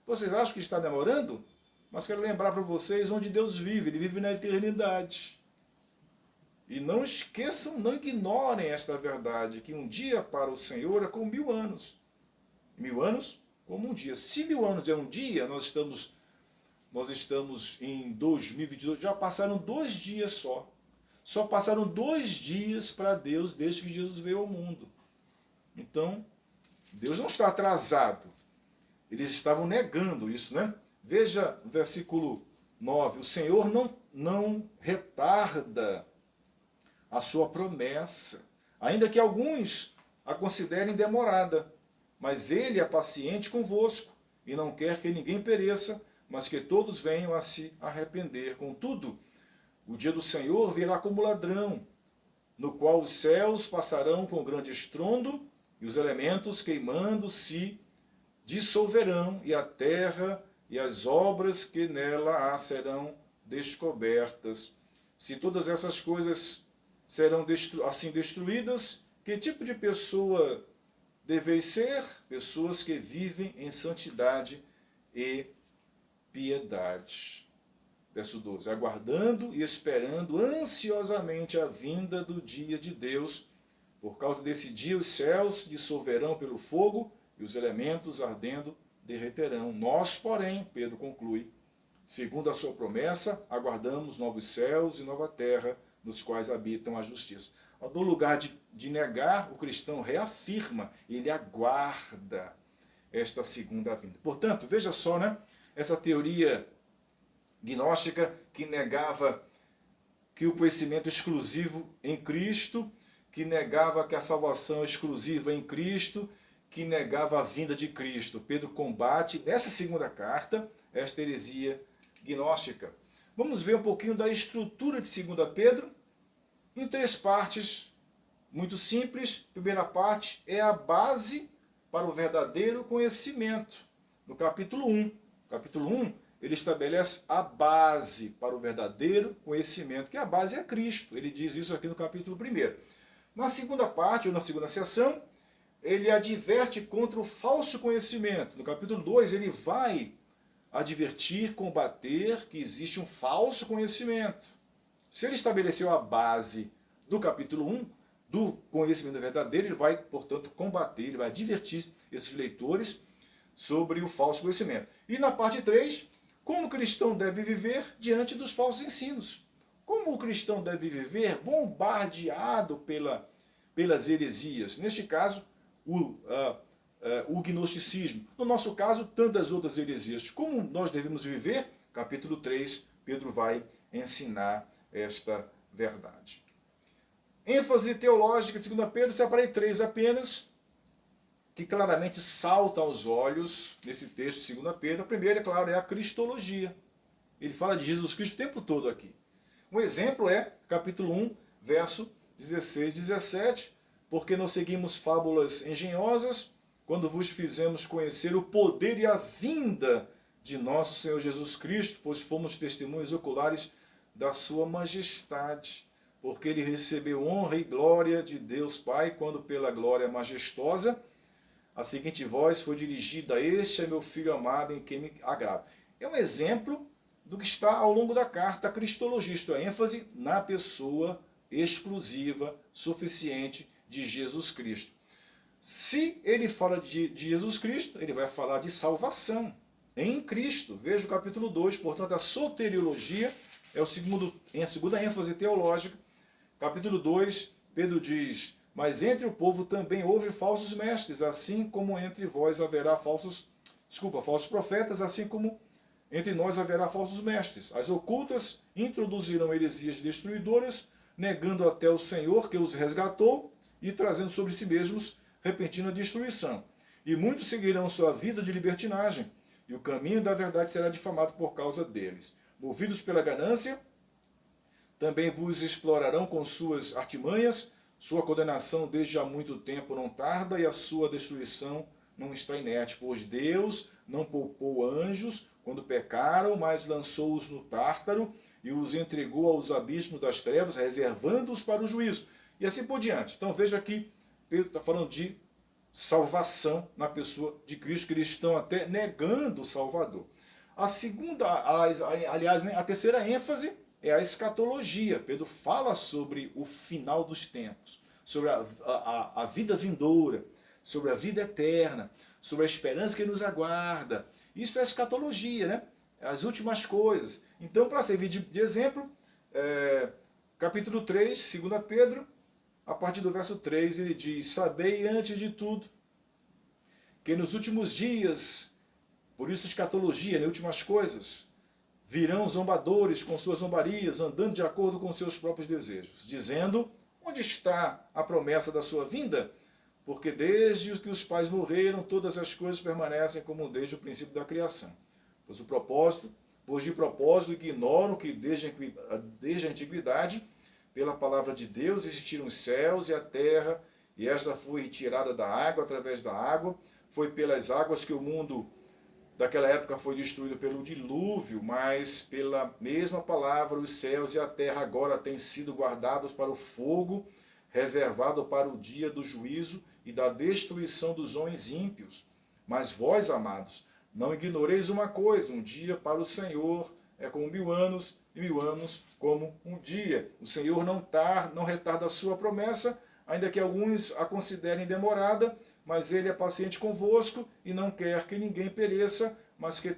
Vocês acham que está demorando? Mas quero lembrar para vocês onde Deus vive. Ele vive na eternidade. E não esqueçam, não ignorem esta verdade, que um dia para o Senhor é como 1000 anos. 1000 anos como um dia. Se 1000 anos é um dia, nós estamos Nós estamos em 2022, já passaram 2 dias só. Só passaram 2 dias para Deus desde que Jesus veio ao mundo. Então, Deus não está atrasado. Eles estavam negando isso, né? Veja o versículo 9. O Senhor não retarda a sua promessa, ainda que alguns a considerem demorada. Mas Ele é paciente convosco e não quer que ninguém pereça, mas que todos venham a se arrepender. Contudo, o dia do Senhor virá como ladrão, no qual os céus passarão com grande estrondo e os elementos queimando se dissolverão, e a terra e as obras que nela há serão descobertas. Se todas essas coisas serão assim destruídas, que tipo de pessoa deveis ser? Pessoas que vivem em santidade e piedade. Verso 12. Aguardando e esperando ansiosamente a vinda do dia de Deus. Por causa desse dia os céus dissolverão pelo fogo e os elementos ardendo derreterão. Nós, porém, Pedro conclui, segundo a sua promessa, aguardamos novos céus e nova terra, nos quais habitam a justiça. No lugar de negar, o cristão reafirma, ele aguarda esta segunda vinda. Portanto, veja só, né? Essa teoria gnóstica que negava que o conhecimento exclusivo em Cristo, que negava que a salvação é exclusiva em Cristo, que negava a vinda de Cristo. Pedro combate, nessa segunda carta, esta heresia gnóstica. Vamos ver um pouquinho da estrutura de 2 Pedro, em 3 partes, muito simples. Primeira parte é a base para o verdadeiro conhecimento. No capítulo 1. Capítulo 1, ele estabelece a base para o verdadeiro conhecimento, que a base é Cristo. Ele diz isso aqui no capítulo 1. Na segunda parte, ou na segunda seção, ele adverte contra o falso conhecimento. No capítulo 2, ele vai advertir, combater que existe um falso conhecimento. Se ele estabeleceu a base do capítulo 1, do conhecimento verdadeiro, ele vai, portanto, combater, ele vai advertir esses leitores sobre o falso conhecimento. E na parte 3, como o cristão deve viver diante dos falsos ensinos. Como o cristão deve viver bombardeado pelas heresias. Neste caso, o gnosticismo. No nosso caso, tantas outras heresias. Como nós devemos viver? Capítulo 3, Pedro vai ensinar esta verdade. ênfase teológica de 2 Pedro, separei 3 apenas, que claramente salta aos olhos nesse texto de 2 Pedro. A primeira, é claro, é a cristologia. Ele fala de Jesus Cristo o tempo todo aqui. Um exemplo é capítulo 1, verso 16 e 17, porque não seguimos fábulas engenhosas, quando vos fizemos conhecer o poder e a vinda de nosso Senhor Jesus Cristo, pois fomos testemunhas oculares da sua majestade, porque ele recebeu honra e glória de Deus Pai, quando pela glória majestosa a seguinte voz foi dirigida: este é meu filho amado em quem me agrado. É um exemplo do que está ao longo da carta, a cristologia, isto é, a ênfase na pessoa exclusiva, suficiente de Jesus Cristo. Se ele fala de Jesus Cristo, ele vai falar de salvação em Cristo. Veja o capítulo 2, portanto, a soteriologia é a segunda ênfase teológica. Capítulo 2, Pedro diz: mas entre o povo também houve falsos mestres, assim como entre vós haverá falsos profetas, assim como entre nós haverá falsos mestres. As ocultas introduzirão heresias destruidoras, negando até o Senhor que os resgatou e trazendo sobre si mesmos repentina destruição. E muitos seguirão sua vida de libertinagem, e o caminho da verdade será difamado por causa deles. Movidos pela ganância, também vos explorarão com suas artimanhas. Sua condenação desde há muito tempo não tarda, e a sua destruição não está inerte, pois Deus não poupou anjos quando pecaram, mas lançou-os no Tártaro e os entregou aos abismos das trevas, reservando-os para o juízo. E assim por diante. Então veja que Pedro está falando de salvação na pessoa de Cristo, que eles estão até negando o Salvador. A segunda, aliás, a terceira ênfase é a escatologia. Pedro fala sobre o final dos tempos, sobre a vida vindoura, sobre a vida eterna, sobre a esperança que nos aguarda. Isso é escatologia, né? as últimas coisas. Então, para servir de exemplo, capítulo 3, 2 Pedro, a partir do verso 3, ele diz: sabei antes de tudo que nos últimos dias, por isso escatologia, nas últimas coisas, virão zombadores com suas zombarias, andando de acordo com seus próprios desejos, dizendo: onde está a promessa da sua vinda? Porque desde que os pais morreram, todas as coisas permanecem como desde o princípio da criação. Pois de propósito ignoram que desde a antiguidade, pela palavra de Deus, existiram os céus e a terra, e esta foi retirada da água através da água. Foi pelas águas que o mundo daquela época foi destruído pelo dilúvio, mas pela mesma palavra os céus e a terra agora têm sido guardados para o fogo, reservado para o dia do juízo e da destruição dos homens ímpios. Mas vós, amados, não ignoreis uma coisa: um dia para o Senhor é como 1000 anos, e 1000 anos como um dia. O Senhor não retarda a sua promessa, ainda que alguns a considerem demorada, mas ele é paciente convosco e não quer que ninguém pereça, mas que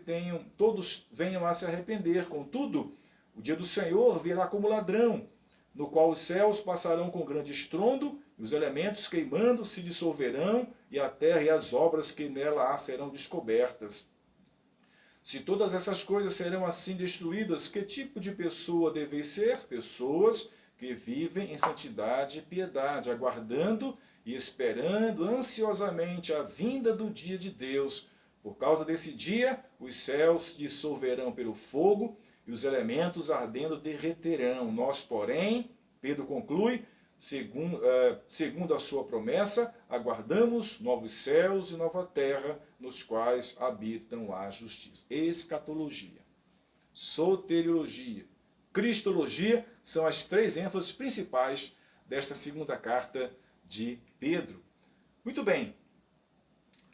todos venham a se arrepender. Contudo, o dia do Senhor virá como ladrão, no qual os céus passarão com grande estrondo, e os elementos queimando se dissolverão, e a terra e as obras que nela há serão descobertas. Se todas essas coisas serão assim destruídas, que tipo de pessoa deveis ser? Pessoas que vivem em santidade e piedade, aguardando e esperando ansiosamente a vinda do dia de Deus. Por causa desse dia, os céus dissolverão pelo fogo e os elementos ardendo derreterão. Nós, porém, Pedro conclui, segundo a sua promessa, aguardamos novos céus e nova terra, nos quais habitam a justiça. Escatologia, soteriologia, cristologia são as 3 ênfases principais desta segunda carta de Pedro. Muito bem,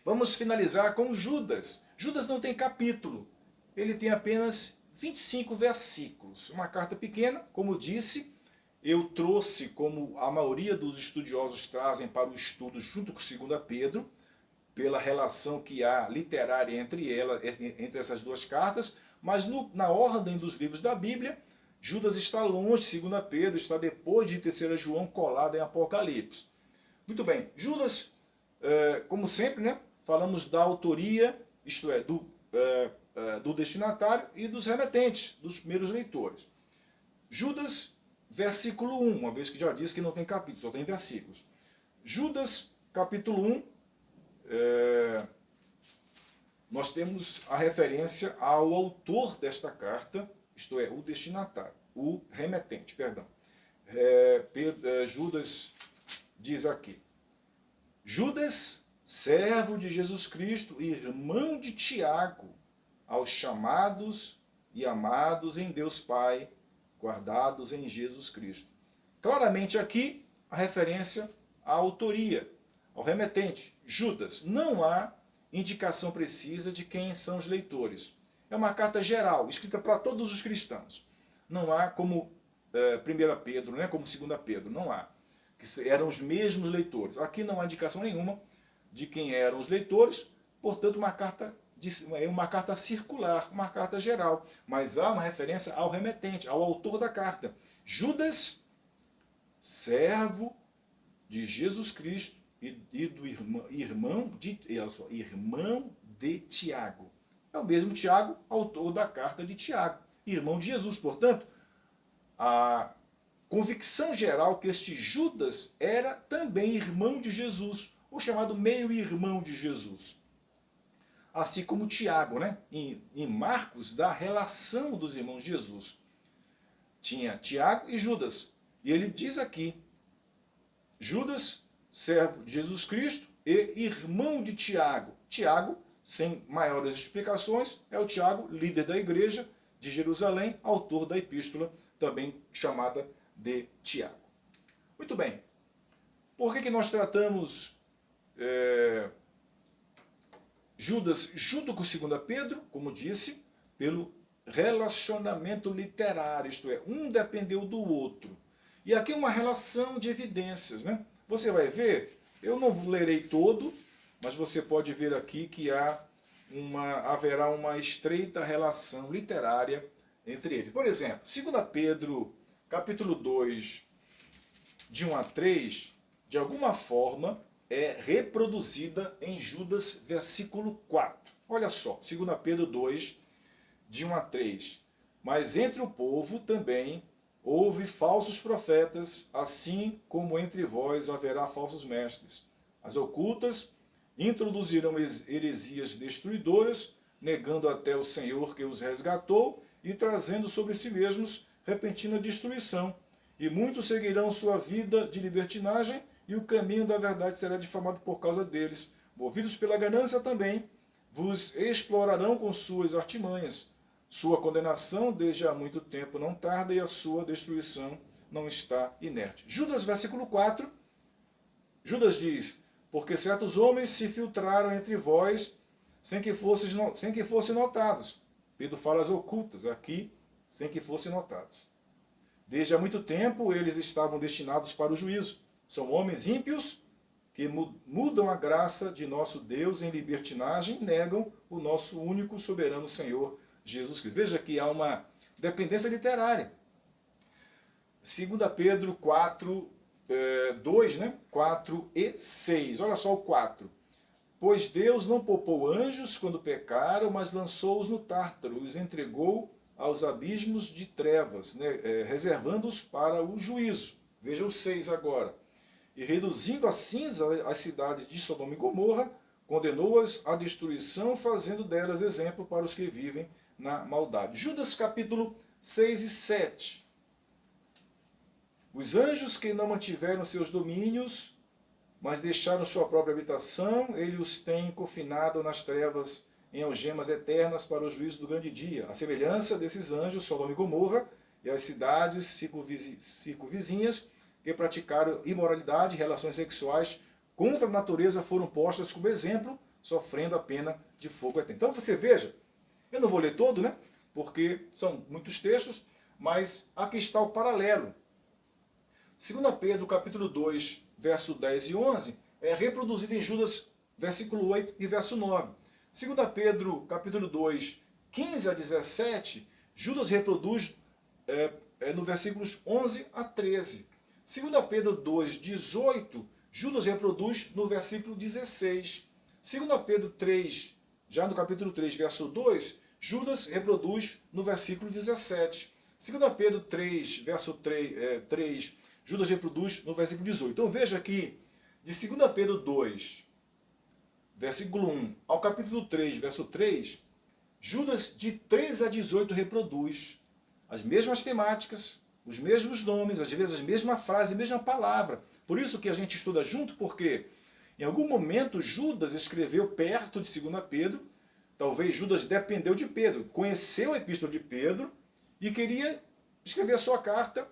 vamos finalizar com Judas. Judas não tem capítulo, ele tem apenas 25 versículos. Uma carta pequena, como disse, eu trouxe, como a maioria dos estudiosos trazem para o estudo junto com 2 Pedro, pela relação que há literária entre essas 2 cartas, mas na ordem dos livros da Bíblia, Judas está longe, 2 Pedro está depois de 3 João, colado em Apocalipse. Muito bem, Judas, como sempre, né, falamos da autoria, isto é, do destinatário e dos remetentes, dos primeiros leitores. Judas, versículo 1, uma vez que já disse que não tem capítulo, só tem versículos. Judas, capítulo 1, nós temos a referência ao autor desta carta, isto é, o destinatário, o remetente, perdão. Judas diz aqui: Judas, servo de Jesus Cristo, irmão de Tiago, aos chamados e amados em Deus Pai, guardados em Jesus Cristo. Claramente aqui a referência à autoria, ao remetente, Judas. Não há indicação precisa de quem são os leitores. É uma carta geral, escrita para todos os cristãos. Não há como 1 Pedro, né, como 2 Pedro, não há. Que eram os mesmos leitores. Aqui não há indicação nenhuma de quem eram os leitores, portanto uma carta circular, uma carta geral. Mas há uma referência ao remetente, ao autor da carta. Judas, servo de Jesus Cristo e do irmão de Tiago. É o mesmo Tiago, autor da carta de Tiago, irmão de Jesus. Portanto, a convicção geral que este Judas era também irmão de Jesus, o chamado meio-irmão de Jesus. Assim como Tiago, né? Em Marcos, da relação dos irmãos de Jesus. Tinha Tiago e Judas. E ele diz aqui, Judas, servo de Jesus Cristo e irmão de Tiago. Tiago, sem maiores explicações, é o Tiago, líder da igreja de Jerusalém, autor da epístola, também chamada de Tiago. Muito bem. Por que nós tratamos Judas junto com 2 Pedro? Como disse, pelo relacionamento literário, isto é, um dependeu do outro. E aqui uma relação de evidências, né? Você vai ver, eu não lerei todo, mas você pode ver aqui que há haverá uma estreita relação literária entre eles. Por exemplo, 2 Pedro, capítulo 2, de 1 a 3, de alguma forma é reproduzida em Judas, versículo 4. Olha só, 2 Pedro 2, de 1 a 3. Mas entre o povo também houve falsos profetas, assim como entre vós haverá falsos mestres. As ocultas introduzirão heresias destruidoras, negando até o Senhor que os resgatou e trazendo sobre si mesmos repentina destruição. E muitos seguirão sua vida de libertinagem, e o caminho da verdade será difamado por causa deles. Movidos pela ganância também, vos explorarão com suas artimanhas. Sua condenação desde há muito tempo não tarda, e a sua destruição não está inerte. Judas, versículo 4, Judas diz: porque certos homens se filtraram entre vós sem que fossem notados. Pedro fala as ocultas aqui, sem que fossem notados. Desde há muito tempo eles estavam destinados para o juízo. São homens ímpios que mudam a graça de nosso Deus em libertinagem e negam o nosso único soberano Senhor Jesus Cristo. Veja que há uma dependência literária. 2 Pedro 4, 2, 4 e 6. Olha só o 4. Pois Deus não poupou anjos quando pecaram, mas lançou-os no Tártaro, os entregou aos abismos de trevas, reservando-os para o juízo. Veja o 6 agora. E reduzindo a cinza as cidades de Sodoma e Gomorra, condenou-as à destruição, fazendo delas exemplo para os que vivem na maldade. Judas capítulo 6 e 7. Os anjos que não mantiveram seus domínios, mas deixaram sua própria habitação, ele os tem confinado nas trevas em algemas eternas para o juízo do grande dia. A semelhança desses anjos, Sodoma e Gomorra, e as cidades circunvizinhas, que praticaram imoralidade e relações sexuais contra a natureza, foram postas como exemplo, sofrendo a pena de fogo eterno. Então você veja, eu não vou ler todo, porque são muitos textos, mas aqui está o paralelo. 2 Pedro, capítulo 2, verso 10 e 11, é reproduzido em Judas, versículo 8 e verso 9. 2 Pedro, capítulo 2, 15 a 17, Judas reproduz no versículos 11 a 13. 2 Pedro 2, 18, Judas reproduz no versículo 16. 2 Pedro 3, já no capítulo 3, verso 2, Judas reproduz no versículo 17. 2 Pedro 3, verso 3, Judas reproduz no versículo 18. Então veja aqui, de 2 Pedro 2, versículo 1 ao capítulo 3, verso 3, Judas de 3 a 18 reproduz as mesmas temáticas, os mesmos nomes, às vezes a mesma frase, a mesma palavra. Por isso que a gente estuda junto, porque em algum momento Judas escreveu perto de 2 Pedro, talvez Judas dependeu de Pedro, conheceu a epístola de Pedro e queria escrever a sua carta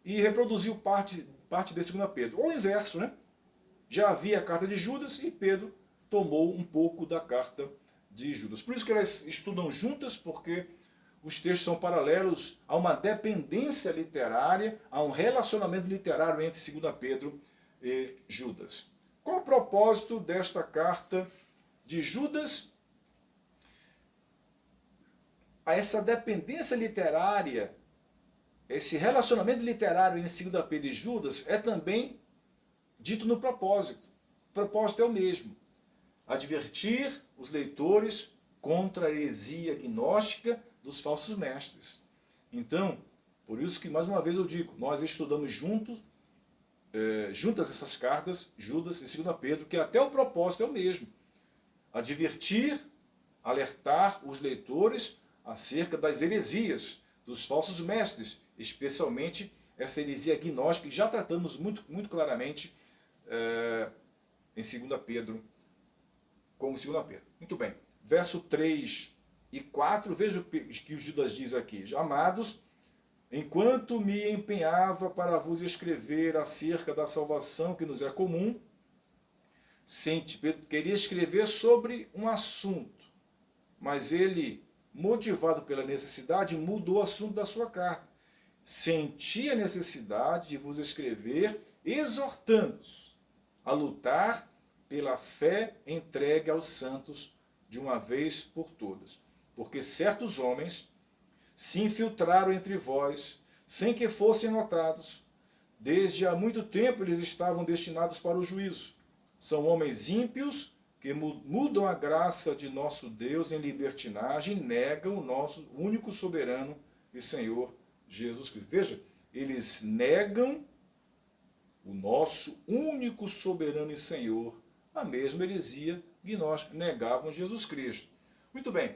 e reproduziu parte de 2 Pedro. Ou o inverso, Já havia a carta de Judas e Pedro tomou um pouco da carta de Judas. Por isso que elas estudam juntas, porque os textos são paralelos, a uma dependência literária, a um relacionamento literário entre 2 Pedro e Judas. Qual o propósito desta carta de Judas? A essa dependência literária, esse relacionamento literário entre 2 Pedro e Judas é também dito no propósito. O propósito é o mesmo: advertir os leitores contra a heresia gnóstica dos falsos mestres. Então, por isso que, mais uma vez eu digo, nós estudamos juntas essas cartas, Judas e 2 Pedro, que até o propósito é o mesmo: advertir, alertar os leitores acerca das heresias dos falsos mestres, especialmente essa heresia gnóstica, que já tratamos muito claramente em 2 Pedro, como 2 Pedro. Muito bem. Verso 3 e 4, veja o que o Judas diz aqui: amados, enquanto me empenhava para vos escrever acerca da salvação que nos é comum, Pedro queria escrever sobre um assunto, mas ele, motivado pela necessidade, mudou o assunto da sua carta. Senti a necessidade de vos escrever, exortando-os a lutar pela fé entregue aos santos de uma vez por todas. Porque certos homens se infiltraram entre vós, sem que fossem notados. Desde há muito tempo eles estavam destinados para o juízo. São homens ímpios que mudam a graça de nosso Deus em libertinagem e negam o nosso único soberano e Senhor Jesus Cristo. Veja, eles negam o nosso único soberano e Senhor, a mesma heresia gnóstica, negavam Jesus Cristo. Muito bem.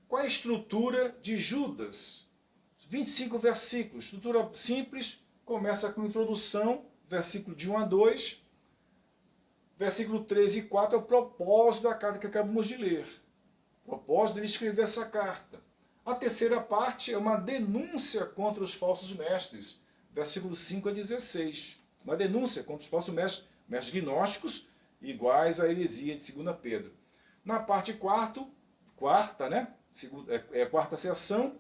Qual é a estrutura de Judas? 25 versículos. Estrutura simples, começa com introdução, versículo de 1 a 2. Versículo 3 e 4 é o propósito da carta que acabamos de ler. O propósito dele escrever essa carta. A terceira parte é uma denúncia contra os falsos mestres. Versículo 5 a 16. Uma denúncia contra os falsos mestres, mestres gnósticos, iguais à heresia de 2 Pedro. Na parte quarta seção,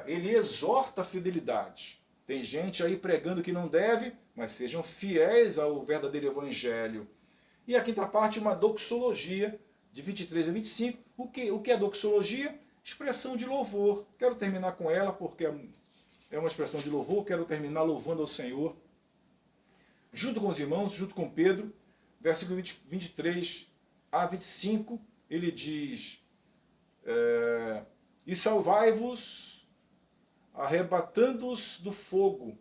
ele exorta a fidelidade. Tem gente aí pregando que não deve, mas sejam fiéis ao verdadeiro evangelho. E a quinta parte, uma doxologia, de 23 a 25. O que é doxologia? Expressão de louvor. Quero terminar com ela, porque é uma expressão de louvor. Quero terminar louvando ao Senhor. Junto com os irmãos, junto com Pedro, versículo 23 a 25, ele diz: e salvai-vos, arrebatando-os do fogo,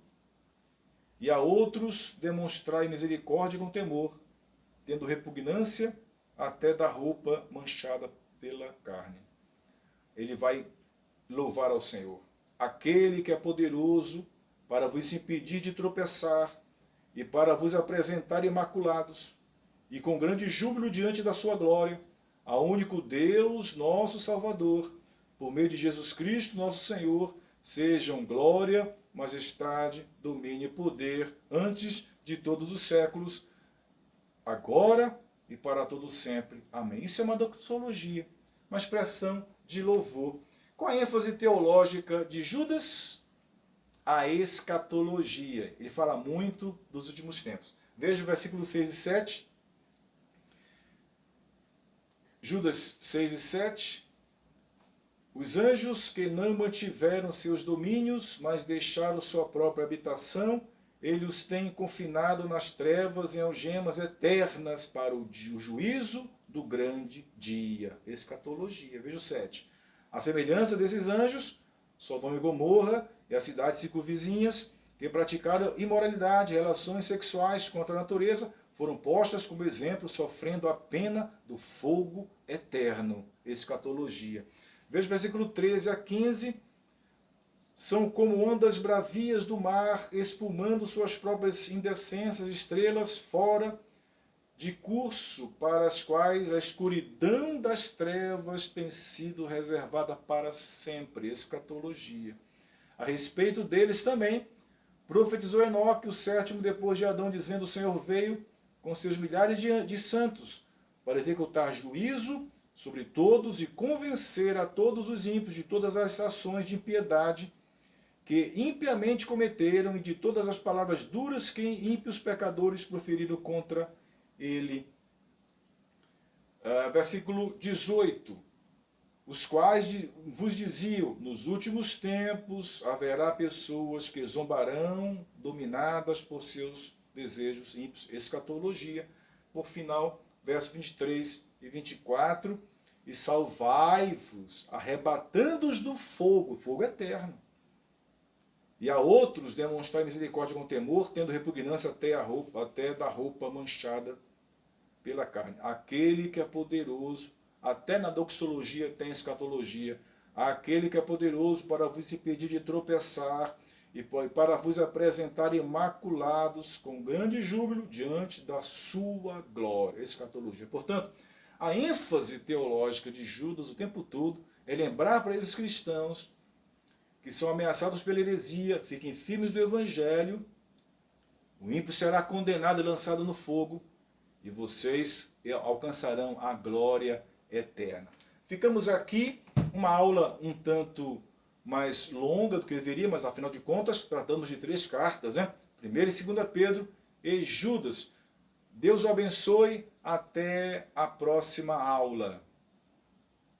e a outros demonstrai misericórdia com temor, tendo repugnância até da roupa manchada pela carne. Ele vai louvar ao Senhor, aquele que é poderoso para vos impedir de tropeçar e para vos apresentar imaculados e com grande júbilo diante da sua glória, ao único Deus, nosso Salvador, por meio de Jesus Cristo, nosso Senhor, sejam glória, majestade, domínio e poder antes de todos os séculos, agora e para todo sempre. Amém. Isso é uma doxologia, uma expressão de louvor. Com a ênfase teológica de Judas, a escatologia. Ele fala muito dos últimos tempos. Veja o versículo 6 e 7. Judas 6 e 7. Os anjos que não mantiveram seus domínios, mas deixaram sua própria habitação, ele os tem confinado nas trevas em algemas eternas para o juízo do grande dia. Escatologia. Veja o 7. A semelhança desses anjos, Sodoma e Gomorra e as cidades circunvizinhas, que praticaram imoralidade, relações sexuais contra a natureza, foram postas como exemplo, sofrendo a pena do fogo eterno. Escatologia. Veja o versículo 13 a 15. São como ondas bravias do mar, espumando suas próprias indecências, estrelas fora de curso, para as quais a escuridão das trevas tem sido reservada para sempre. Escatologia. A respeito deles também, profetizou Enoque, o sétimo depois de Adão, dizendo: o Senhor veio com seus milhares de santos para executar juízo sobre todos e convencer a todos os ímpios de todas as ações de impiedade que impiamente cometeram e de todas as palavras duras que ímpios pecadores proferiram contra ele. Versículo 18. Os quais vos diziam: nos últimos tempos haverá pessoas que zombarão, dominadas por seus desejos ímpios. Escatologia. Por final, verso 23 e 24. E salvai-vos, arrebatando-os do fogo, fogo eterno. E a outros demonstrai misericórdia com temor, tendo repugnância até da roupa manchada pela carne. Aquele que é poderoso, até na doxologia tem escatologia, aquele que é poderoso para vos impedir de tropeçar e para vos apresentar imaculados com grande júbilo diante da sua glória. Escatologia. Portanto, a ênfase teológica de Judas o tempo todo é lembrar para esses cristãos que são ameaçados pela heresia, fiquem firmes do evangelho, o ímpio será condenado e lançado no fogo, e vocês alcançarão a glória eterna. Ficamos aqui, uma aula um tanto mais longa do que deveria, mas afinal de contas tratamos de 3 cartas, né? 1ª e 2ª Pedro e Judas. Deus o abençoe, Até a próxima aula.